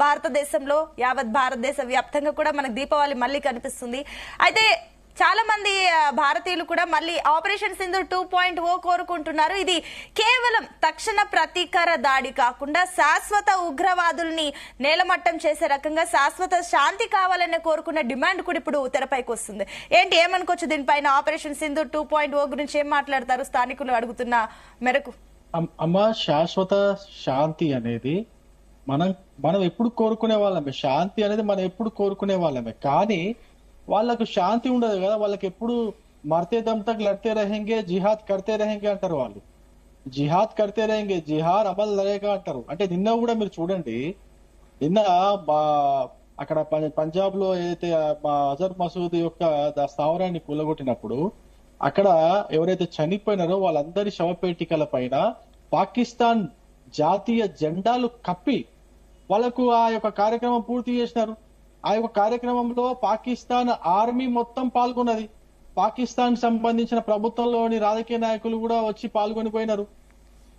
భారతదేశంలో, యావత్ భారతదేశ వ్యాప్తంగా కూడా మనకు దీపావళి మళ్ళీ కనిపిస్తుంది. అయితే చాలా మంది భారతీయులు కూడా మళ్ళీ ఆపరేషన్ సింధూర్ 2.0 కోరుకుంటున్నారు. ఇది కేవలం తక్షణ ప్రతీకార దాడి కాకుండా శాశ్వత ఉగ్రవాదుల్ని నేలమట్టం చేసే రకంగా శాశ్వత శాంతి కావాలని కోరుకున్న డిమాండ్ కూడా ఇప్పుడు తెరపైకి వస్తుంది. ఏంటి, ఏమనుకోవచ్చు దీనిపైన? ఆపరేషన్ సింధూర్ 2.0 గురించి ఏం మాట్లాడతారు స్థానికులు అడుగుతున్న మేరకు? అమ్మ, శాశ్వత శాంతి అనేది మనం ఎప్పుడు కోరుకునే వాళ్ళమే. శాంతి అనేది మనం ఎప్పుడు కోరుకునే వాళ్ళమే. కానీ వాళ్ళకు శాంతి ఉండదు కదా. వాళ్ళకి ఎప్పుడు మర్తే దమ్ తక్ లడ్తే రహేంగే, జిహాద్ కర్తే రహేంగే అంటారు. వాళ్ళు జిహాద్ కర్తే రహేంగే, జిహాద్ అమల్ లరేగా అంటారు. అంటే నిన్న కూడా మీరు చూడండి, నిన్న అక్కడ పంజాబ్ లో ఏదైతే అజర్ మసూద్ యొక్క స్థావరాన్ని కూలగొట్టినప్పుడు అక్కడ ఎవరైతే చనిపోయినారో వాళ్ళందరి శవపేటికల పైన పాకిస్తాన్ జాతీయ జెండాలు కప్పి వాళ్ళకు ఆ యొక్క కార్యక్రమం పూర్తి చేసినారు. ఆ యొక్క కార్యక్రమంలో పాకిస్తాన్ ఆర్మీ మొత్తం పాల్గొన్నది. పాకిస్తాన్ సంబంధించిన ప్రభుత్వంలోని రాజకీయ నాయకులు కూడా వచ్చి పాల్గొని పోయినారు.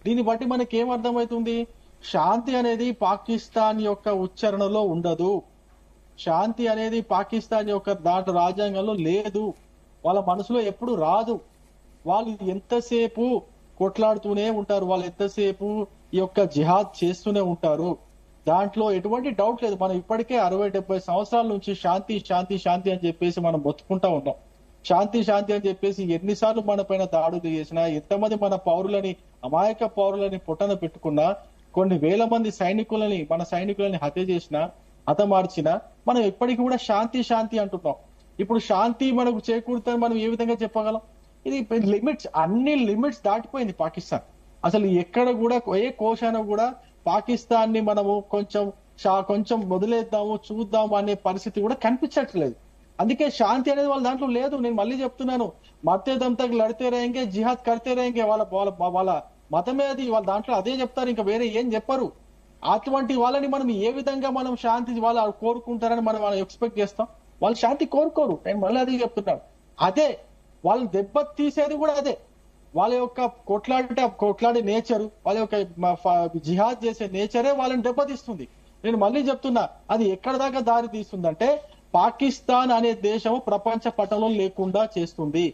దీన్ని బట్టి మనకి ఏం అర్థమవుతుంది? శాంతి అనేది పాకిస్తాన్ యొక్క ఉచ్చారణలో ఉండదు. శాంతి అనేది పాకిస్తాన్ యొక్క దాంట్లో రాజ్యాంగంలో లేదు. వాళ్ళ మనసులో ఎప్పుడు రాదు. వాళ్ళు ఎంతసేపు కొట్లాడుతూనే ఉంటారు, వాళ్ళు ఎంతసేపు ఈ యొక్క జిహాద్ చేస్తూనే ఉంటారు. దాంట్లో ఎటువంటి డౌట్ లేదు. మనం ఇప్పటికే 60-70 సంవత్సరాల నుంచి శాంతి శాంతి శాంతి అని చెప్పేసి మనం బతుకుంటా ఉన్నాం. శాంతి శాంతి అని చెప్పేసి ఎన్నిసార్లు మన పైన దాడులు చేసినా, ఎంతమంది మన పౌరులని, అమాయక పౌరులని పొట్టన పెట్టుకున్నా, కొన్ని వేల మంది మన సైనికులని హత్య చేసినా, హతమార్చినా, మనం ఇప్పటికీ కూడా శాంతి శాంతి అంటున్నాం. ఇప్పుడు శాంతి మనకు చేకూరుతుందని మనం ఏ విధంగా చెప్పగలం? ఇది లిమిట్స్, అన్ని లిమిట్స్ దాటిపోయింది పాకిస్తాన్. అసలు ఎక్కడ కూడా ఏ కోశాన కూడా పాకిస్తాన్ ని మనము కొంచెం వదిలేద్దాము, చూద్దాము అనే పరిస్థితి కూడా కనిపించట్లేదు. అందుకే శాంతి అనేది వాళ్ళ దాంట్లో లేదు. నేను మళ్ళీ చెప్తున్నాను, మర్తే దమ్ తక్ లడితే రేంగే, జిహాద్ కడితే రేంగే, వాళ్ళ మతమే అది. వాళ్ళ దాంట్లో అదే చెప్తారు, ఇంకా వేరే ఏం చెప్పరు. అటువంటి వాళ్ళని మనం ఏ విధంగా మనం శాంతి వాళ్ళు కోరుకుంటారని మనం ఎక్స్పెక్ట్ చేస్తాం? వాళ్ళు శాంతి కోరుకోరు. నేను మళ్ళీ అదే చెప్తున్నాను. అదే వాళ్ళని దెబ్బ తీసేది కూడా అదే. వాళ్ళ యొక్క కొట్లాడే నేచరు, వాళ్ళ యొక్క జిహాద్ చేసే నేచరే వాళ్ళని దెబ్బతీస్తుంది. నేను మళ్ళీ చెప్తున్నా, అది ఎక్కడ దాకా దారి తీస్తుందంటే పాకిస్తాన్ అనే దేశం ప్రపంచ పటంలో లేకుండా చేస్తుంది.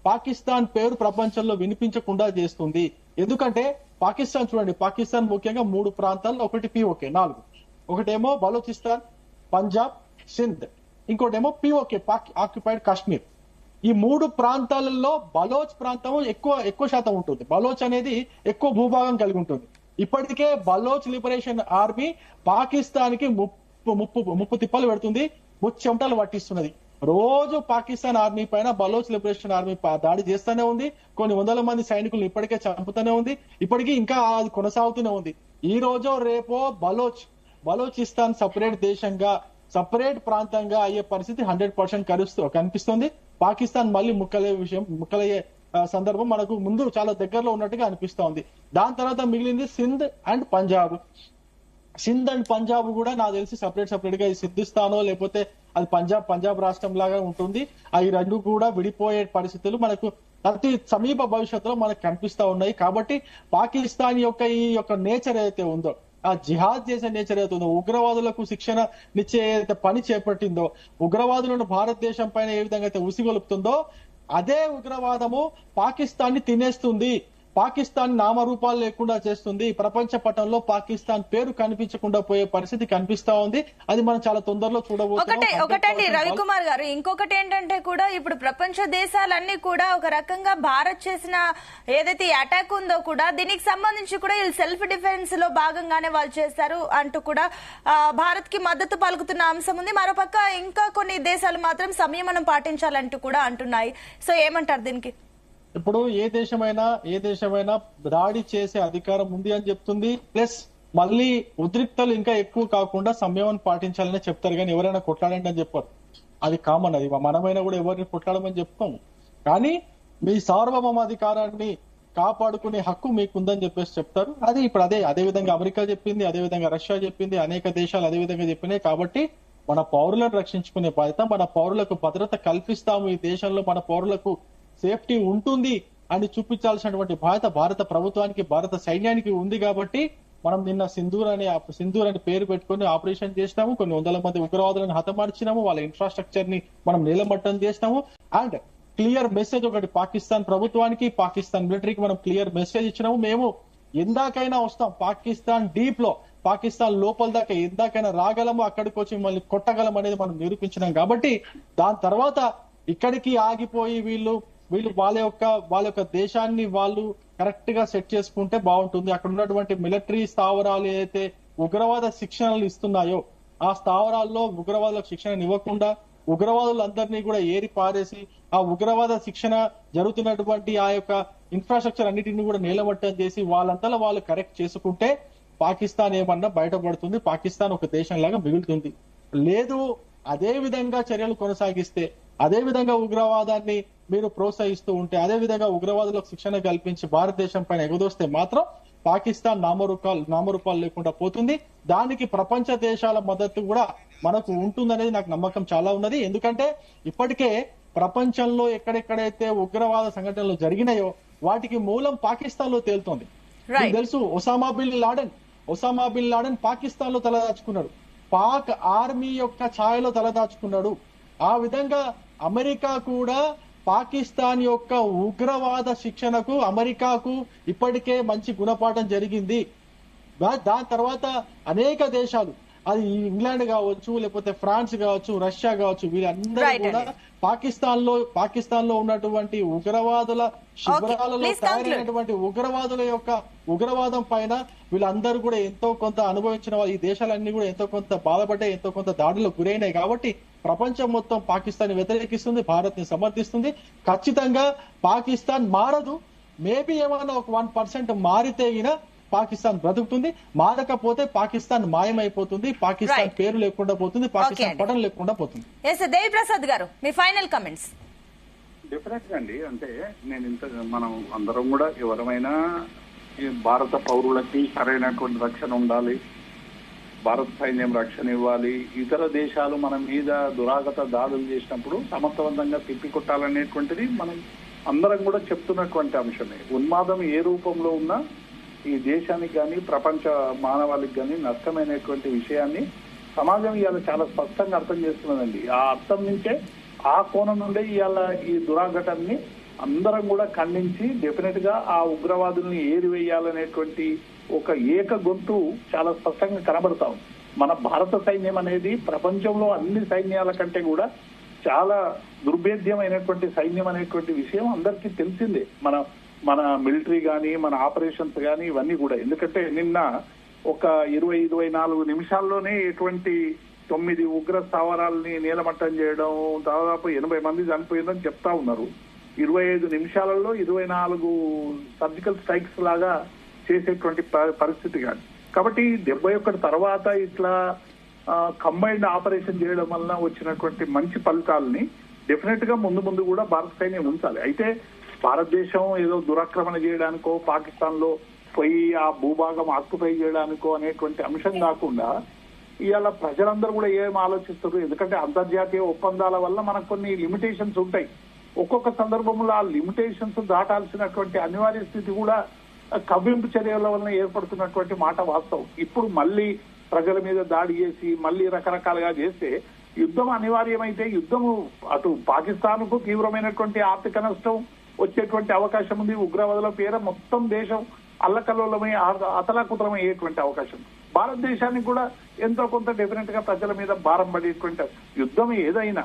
పాకిస్తాన్ పేరు ప్రపంచంలో వినిపించకుండా చేస్తుంది. ఎందుకంటే పాకిస్తాన్ చూడండి, పాకిస్తాన్ ముఖ్యంగా 3 ప్రాంతాల్లో, ఒకటి పిఓకే 4, ఒకటేమో బలూచిస్తాన్, పంజాబ్, సింధ్, ఇంకోటేమో పిఓకే ఆక్యుపైడ్ కాశ్మీర్. ఈ 3 ప్రాంతాలలో బలోచ్ ప్రాంతం ఎక్కువ శాతం ఉంటుంది. బలోచ్ అనేది ఎక్కువ భూభాగం కలిగి ఉంటుంది. ఇప్పటికే బలోచ్ లిబరేషన్ ఆర్మీ పాకిస్తాన్ కి ముప్పు తిప్పలు పెడుతుంది, ముచ్చెమటలు పట్టిస్తున్నది. రోజు పాకిస్తాన్ ఆర్మీ పైన బలోచ్ లిబరేషన్ ఆర్మీ దాడి చేస్తూనే ఉంది. కొన్ని వందల మంది సైనికులను ఇప్పటికే చంపుతూనే ఉంది. ఇప్పటికీ ఇంకా అది కొనసాగుతూనే ఉంది. ఈ రోజో రేపో బలోచిస్తాన్ సపరేట్ దేశంగా, సపరేట్ ప్రాంతంగా అయ్యే పరిస్థితి 100% కనిపిస్తుంది. పాకిస్తాన్ మళ్ళీ ముక్కలయ్యే సందర్భం మనకు ముందు చాలా దగ్గరలో ఉన్నట్టుగా అనిపిస్తోంది. దాని తర్వాత మిగిలింది సింధ్ అండ్ పంజాబ్. సింధ్ అండ్ పంజాబ్ కూడా నాకు తెలిసి సపరేట్ గా సిద్ధిస్తానో లేకపోతే అది పంజాబ్ రాష్ట్రం లాగా ఉంటుంది. అవి రెండు కూడా విడిపోయే పరిస్థితులు మనకు అతి సమీప భవిష్యత్తులో మనకు కనిపిస్తా ఉన్నాయి. కాబట్టి పాకిస్తాన్ ఈ యొక్క నేచర్ ఏదైతే ఉందో, ఆ జిహాద్ చేసే నేచర్ ఏదైతే ఉందో, ఉగ్రవాదులకు శిక్షణ నిచ్చే పని చేపట్టిందో, ఉగ్రవాదులను భారతదేశం పైన ఏ విధంగా అయితే ఉసిగొలుపుతుందో, అదే ఉగ్రవాదము పాకిస్తాన్ ని తినేస్తుంది. పాకిస్తాన్ నామరూపాలు లేకుండా చేస్తుంది. ప్రపంచ పటంలో పాకిస్తాన్ పేరు కనిపించకుండా పోయే పరిస్థితి కనిపిస్తా ఉంది. అది మనం చాలా తొందరలో చూడబోతున్నాం. ఒకటండి రవికుమార్ గారు, ఇంకొకటి ఏంటంటే కూడా ఇప్పుడు ప్రపంచ దేశాలన్నీ కూడా ఒక రకంగా భారత్ చేసిన ఏదైతే అటాక్ ఉందో కూడా దీనికి సంబంధించి కూడా వీళ్ళు సెల్ఫ్ డిఫెన్స్ లో భాగంగానే వాళ్ళు చేశారు అంటూ కూడా భారత్ కి మద్దతు పలుకుతున్న అంశం ఉంది. మరోపక్క ఇంకా కొన్ని దేశాలు మాత్రం సంయమనం పాటించాలంటూ కూడా అంటున్నాయి. సో ఏమంటారు దీనికి? ఇప్పుడు ఏ దేశమైనా దాడి చేసే అధికారం ఉంది అని చెప్తుంది. ప్లస్ మళ్ళీ ఉద్రిక్తలు ఇంకా ఎక్కువ కాకుండా సంయమనం పాటించాలని చెప్తారు, కానీ ఎవరైనా కొట్లాడండి అని చెప్పారు. అది కామన్. అది మనమైనా కూడా ఎవరిని కొట్లాడమని చెప్తాము. కానీ మీ సార్వభౌమాధికారాన్ని కాపాడుకునే హక్కు మీకుందని చెప్పేసి చెప్తారు. అది ఇప్పుడు అదే విధంగా అమెరికా చెప్పింది, అదే విధంగా రష్యా చెప్పింది, అనేక దేశాలు అదే విధంగా చెప్పినాయి. కాబట్టి మన పౌరులను రక్షించుకునే బాధ్యత, మన పౌరులకు భద్రత కల్పిస్తాము, ఈ దేశంలో మన పౌరులకు సేఫ్టీ ఉంటుంది అని చూపించాల్సినటువంటి బాధ్యత భారత ప్రభుత్వానికి, భారత సైన్యానికి ఉంది. కాబట్టి మనం నిన్న సింధూర్ అని పేరు పెట్టుకుని ఆపరేషన్ చేసినాము. కొన్ని వందల మంది ఉగ్రవాదులను హతమార్చినాము. వాళ్ళ ఇన్ఫ్రాస్ట్రక్చర్ ని మనం నీలమట్టం చేసినాము. అండ్ క్లియర్ మెసేజ్ ఒకటి పాకిస్తాన్ ప్రభుత్వానికి, పాకిస్తాన్ మిలిటరీకి మనం క్లియర్ మెసేజ్ ఇచ్చినాము. మేము ఎందాకైనా వస్తాం, పాకిస్తాన్ డీప్ లో, పాకిస్తాన్ లోపల దాకా ఎందాకైనా రాగలము, అక్కడికి వచ్చి మళ్ళీ కొట్టగలం అనేది మనం నిరూపించినాం. కాబట్టి దాని తర్వాత ఇక్కడికి ఆగిపోయి వీళ్ళు వాళ్ళ యొక్క దేశాన్ని వాళ్ళు కరెక్ట్ గా సెట్ చేసుకుంటే బాగుంటుంది. అక్కడ ఉన్నటువంటి మిలిటరీ స్థావరాలు ఏదైతే ఉగ్రవాద శిక్షణలు ఇస్తున్నాయో, ఆ స్థావరాల్లో ఉగ్రవాదులకు శిక్షణ ఇవ్వకుండా ఉగ్రవాదులందరినీ కూడా ఏరి పారేసి ఆ ఉగ్రవాద శిక్షణ జరుగుతున్నటువంటి ఆ యొక్క ఇన్ఫ్రాస్ట్రక్చర్ అన్నిటిని కూడా నీలమట్టం చేసి వాళ్ళంతా వాళ్ళు కరెక్ట్ చేసుకుంటే పాకిస్తాన్ ఏమన్నా బయటపడుతుంది, పాకిస్తాన్ ఒక దేశం లాగా మిగులుతుంది. లేదు అదే విధంగా చర్యలు కొనసాగిస్తే, అదే విధంగా ఉగ్రవాదాన్ని మీరు ప్రోత్సహిస్తూ ఉంటే, అదే విధంగా ఉగ్రవాదులకు శిక్షణ కల్పించి భారతదేశం పైన ఎగదోస్తే మాత్రం పాకిస్తాన్ నామరూపాలు లేకుండా పోతుంది. దానికి ప్రపంచ దేశాల మద్దతు కూడా మనకు ఉంటుందనేది నాకు నమ్మకం చాలా ఉన్నది. ఎందుకంటే ఇప్పటికే ప్రపంచంలో ఎక్కడెక్కడైతే ఉగ్రవాద సంఘటనలు జరిగినాయో వాటికి మూలం పాకిస్తాన్ లో తేలుతోంది. మీకు తెలుసు, ఒసామా బిన్ లాడెన్ పాకిస్తాన్ లో తలదాచుకున్నాడు, పాక్ ఆర్మీ యొక్క ఛాయలో తలదాచుకున్నాడు. ఆ విధంగా అమెరికా కూడా పాకిస్తాన్ యొక్క ఉగ్రవాద శిక్షణకు అమెరికాకు ఇప్పటికే మంచి గుణపాఠం జరిగింది. దాని తర్వాత అనేక దేశాలు, అది ఇంగ్లాండ్ కావచ్చు, లేకపోతే ఫ్రాన్స్ కావచ్చు, రష్యా కావచ్చు, వీళ్ళందరూ Right కూడా అండి. పాకిస్తాన్ లో ఉన్నటువంటి ఉగ్రవాదుల శిబిరాలలో Please conclude. తయారైనటువంటి ఉగ్రవాదుల యొక్క ఉగ్రవాదం పైన వీళ్ళందరూ కూడా ఎంతో కొంత అనుభవించిన వాళ్ళు, ఈ దేశాలన్నీ కూడా ఎంతో కొంత బాధపడ్డాయి, ఎంతో కొంత దాడులకు గురైనాయి. కాబట్టి ప్రపంచం మొత్తం పాకిస్తాన్ వ్యతిరేకిస్తుంది, భారత్ ని సమర్థిస్తుంది. ఖచ్చితంగా పాకిస్తాన్ మారదు. మేబీ ఏమైనా ఒక 1% మారితే గిన పాకిస్తాన్ బ్రతుకుతుంది, మారకపోతే పాకిస్తాన్ మాయమైపోతుంది, పాకిస్తాన్ Right. పేరు లేకుండా పోతుంది, పాకిస్తాన్ అండి. పటం లేకుండా పోతుంది. ఎస్ దేవి ప్రసాద్ గారు, మీ ఫైనల్ కమెంట్స్. డెఫినెట్ గా అండి. అంటే మనం అందరం కూడా ఎవరమైనా ఈ భారత పౌరులకి సరైనటువంటి రక్షణ ఉండాలి, భారత సైన్యం రక్షణ ఇవ్వాలి, ఇతర దేశాలు మన మీద దురాగత దాడులు చేసినప్పుడు సమర్థవంతంగా తిప్పికొట్టాలనేటువంటిది మనం అందరం కూడా చెప్తున్నటువంటి అంశమే. ఉన్మాదం ఏ రూపంలో ఉన్నా ఈ దేశానికి కానీ ప్రపంచ మానవాళికి కానీ నష్టమైనటువంటి విషయాన్ని సమాజం ఇవాళ చాలా స్పష్టంగా అర్థం చేస్తున్నదండి. ఆ అర్థం నుంచే, ఆ కోణం నుండే ఇవాళ ఈ దురాఘటాన్ని అందరం కూడా ఖండించి డెఫినెట్ గా ఆ ఉగ్రవాదుల్ని ఏరివేయాలనేటువంటి ఒక ఏక గొంతు చాలా స్పష్టంగా కనబడతాం. మన భారత సైన్యం అనేది ప్రపంచంలో అన్ని సైన్యాల కంటే కూడా చాలా దుర్భేద్యమైనటువంటి సైన్యం అనేటువంటి విషయం అందరికీ తెలిసిందే. మన మిలిటరీ కానీ, మన ఆపరేషన్స్ కానీ, ఇవన్నీ కూడా. ఎందుకంటే నిన్న ఒక 20-24 నిమిషాల్లోనే ఎటువంటి 9 ఉగ్ర స్థావరాలని నీలమట్టం చేయడం, దాదాపు 80 మంది చనిపోయిందని చెప్తా ఉన్నారు. 25 నిమిషాలలో 24 సర్జికల్ స్ట్రైక్స్ లాగా చేసేటువంటి పరిస్థితి కానీ. కాబట్టి 71 తర్వాత ఇట్లా కంబైన్డ్ ఆపరేషన్ చేయడం వలన వచ్చినటువంటి మంచి ఫలితాలని డెఫినెట్ గా ముందు కూడా భారత సైన్యం ఉంచాలి. అయితే భారతదేశం ఏదో దురాక్రమణ చేయడానికో, పాకిస్తాన్ లో పోయి ఆ భూభాగం ఆక్యుపై చేయడానికో అనేటువంటి అంశం కాకుండా ఇవాళ ప్రజలందరూ కూడా ఏం ఆలోచిస్తారు. ఎందుకంటే అంతర్జాతీయ ఒప్పందాల వల్ల మనకు కొన్ని లిమిటేషన్స్ ఉంటాయి. ఒక్కొక్క సందర్భంలో ఆ లిమిటేషన్స్ దాటాల్సినటువంటి అనివార్య స్థితి కూడా కవ్వింపు చర్యల వలన ఏర్పడుతున్నటువంటి మాట వాస్తవం. ఇప్పుడు మళ్ళీ ప్రజల మీద దాడి చేసి మళ్ళీ రకరకాలుగా చేస్తే యుద్ధం అనివార్యమైతే యుద్ధము అటు పాకిస్తాన్ కు తీవ్రమైనటువంటి ఆర్థిక నష్టం వచ్చేటువంటి అవకాశం ఉంది. ఉగ్రవాదుల పేర మొత్తం దేశం అల్లకల్లోలమై అతలాకుతలమయ్యేటువంటి అవకాశం. భారతదేశానికి కూడా ఎంతో కొంత డెఫినెట్ గా ప్రజల మీద భారం పడేటువంటి యుద్ధం ఏదైనా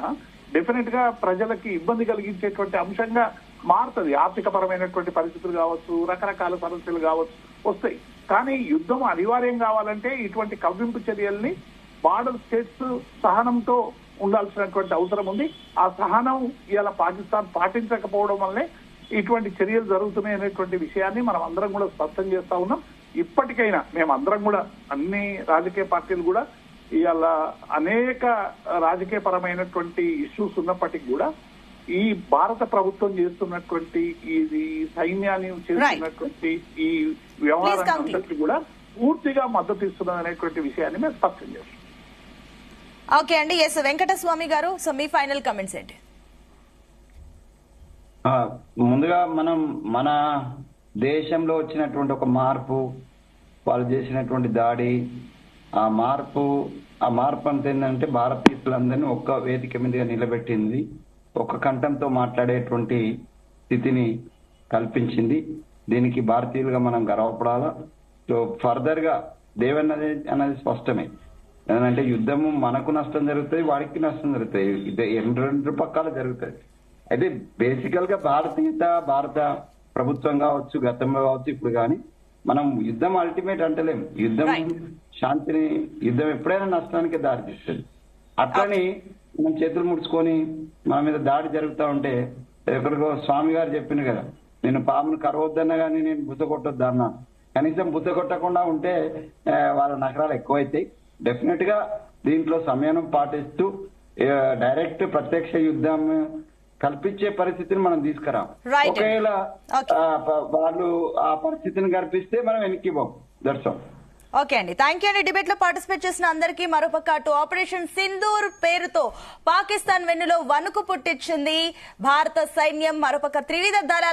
డెఫినెట్ గా ప్రజలకి ఇబ్బంది కలిగించేటువంటి అంశంగా మారుతుంది. ఆర్థిక పరమైనటువంటి పరిస్థితులు కావచ్చు, రకరకాల సమస్యలు కావచ్చు వస్తాయి. కానీ యుద్ధం అనివార్యం కావాలంటే ఇటువంటి కవ్వింపు చర్యల్ని బార్డర్ స్టేట్స్ సహనంతో ఉండాల్సినటువంటి అవసరం ఉంది. ఆ సహనం ఇవాళ పాకిస్తాన్ పాటించకపోవడం వల్లే ఇటువంటి చర్యలు జరుగుతున్నాయి అనేటువంటి విషయాన్ని మనం అందరం కూడా స్పష్టం చేస్తా ఉన్నాం. ఇప్పటికైనా మేమందరం కూడా అన్ని రాజకీయ పార్టీలు కూడా ఇవాళ అనేక రాజకీయ పరమైనటువంటి ఇష్యూస్ ఉన్నప్పటికీ కూడా ఈ భారత ప్రభుత్వం చేస్తున్నటువంటి ఈ సైన్యాన్ని చేస్తున్నటువంటి ఈ వ్యవహారాన్ని కూడా పూర్తిగా మద్దతు ఇస్తున్నది అనేటువంటి విషయాన్ని మేము స్పష్టం చేస్తాం. ఓకే అండి. ఎస్ వెంకటస్వామి గారు, సో మీ ఫైనల్ కమెంట్స్ ఏంటి? ముందుగా మన దేశంలో వచ్చినటువంటి ఒక మార్పు, వాళ్ళు చేసినటువంటి దాడి, ఆ మార్పు అంత ఏంటంటే భారతీయులందరినీ ఒక్క వేదిక మీదుగా నిలబెట్టింది, ఒక్క కంఠంతో మాట్లాడేటువంటి స్థితిని కల్పించింది. దీనికి భారతీయులుగా మనం గర్వపడాలా. సో ఫర్దర్ గా దేవన్నది అన్నది స్పష్టమే. ఏంటంటే యుద్ధము మనకు నష్టం జరుగుతుంది, వాడికి నష్టం జరుగుతుంది, రెండు పక్కాలు జరుగుతుంది. అయితే బేసికల్ గా భారత ప్రభుత్వం కావచ్చు, గతంలో కావచ్చు, ఇప్పుడు కానీ మనం యుద్ధం అల్టిమేట్ అంటలేము. యుద్ధం యుద్ధం ఎప్పుడైనా నష్టానికి దారితీస్తుంది. అట్లని మనం చేతులు ముడుచుకొని మన మీద దాడి జరుగుతూ ఉంటే, ఎక్కడికో స్వామి గారు చెప్పింది కదా, నేను పామును కరవద్దన్నా కానీ నేను బుద్ధ కొట్టొద్దు అన్నా. కనీసం బుద్ధ కొట్టకుండా ఉంటే వాళ్ళ నగరాలు ఎక్కువైతాయి. డెఫినెట్ గా దీంట్లో సమయం పాటిస్తూ డైరెక్ట్ ప్రత్యక్ష యుద్ధం కల్పించే పరిస్థితిని మనం తీసుకురాం. ఒకవేళ వాళ్ళు ఆ పరిస్థితిని కల్పిస్తే మనం వెనక్కి పోం. దర్శనం. ఓకే అండి, థ్యాంక్ యూ అండి. డిబేట్ లో పార్టిసిపేట్ చేసిన అందరికీ. మరోపక్క అటు ఆపరేషన్ సింధూర్ పేరుతో పాకిస్తాన్ వెన్నులో వణుకు పుట్టించింది భారత సైన్యం, మరోపక్క త్రివిధ దళాల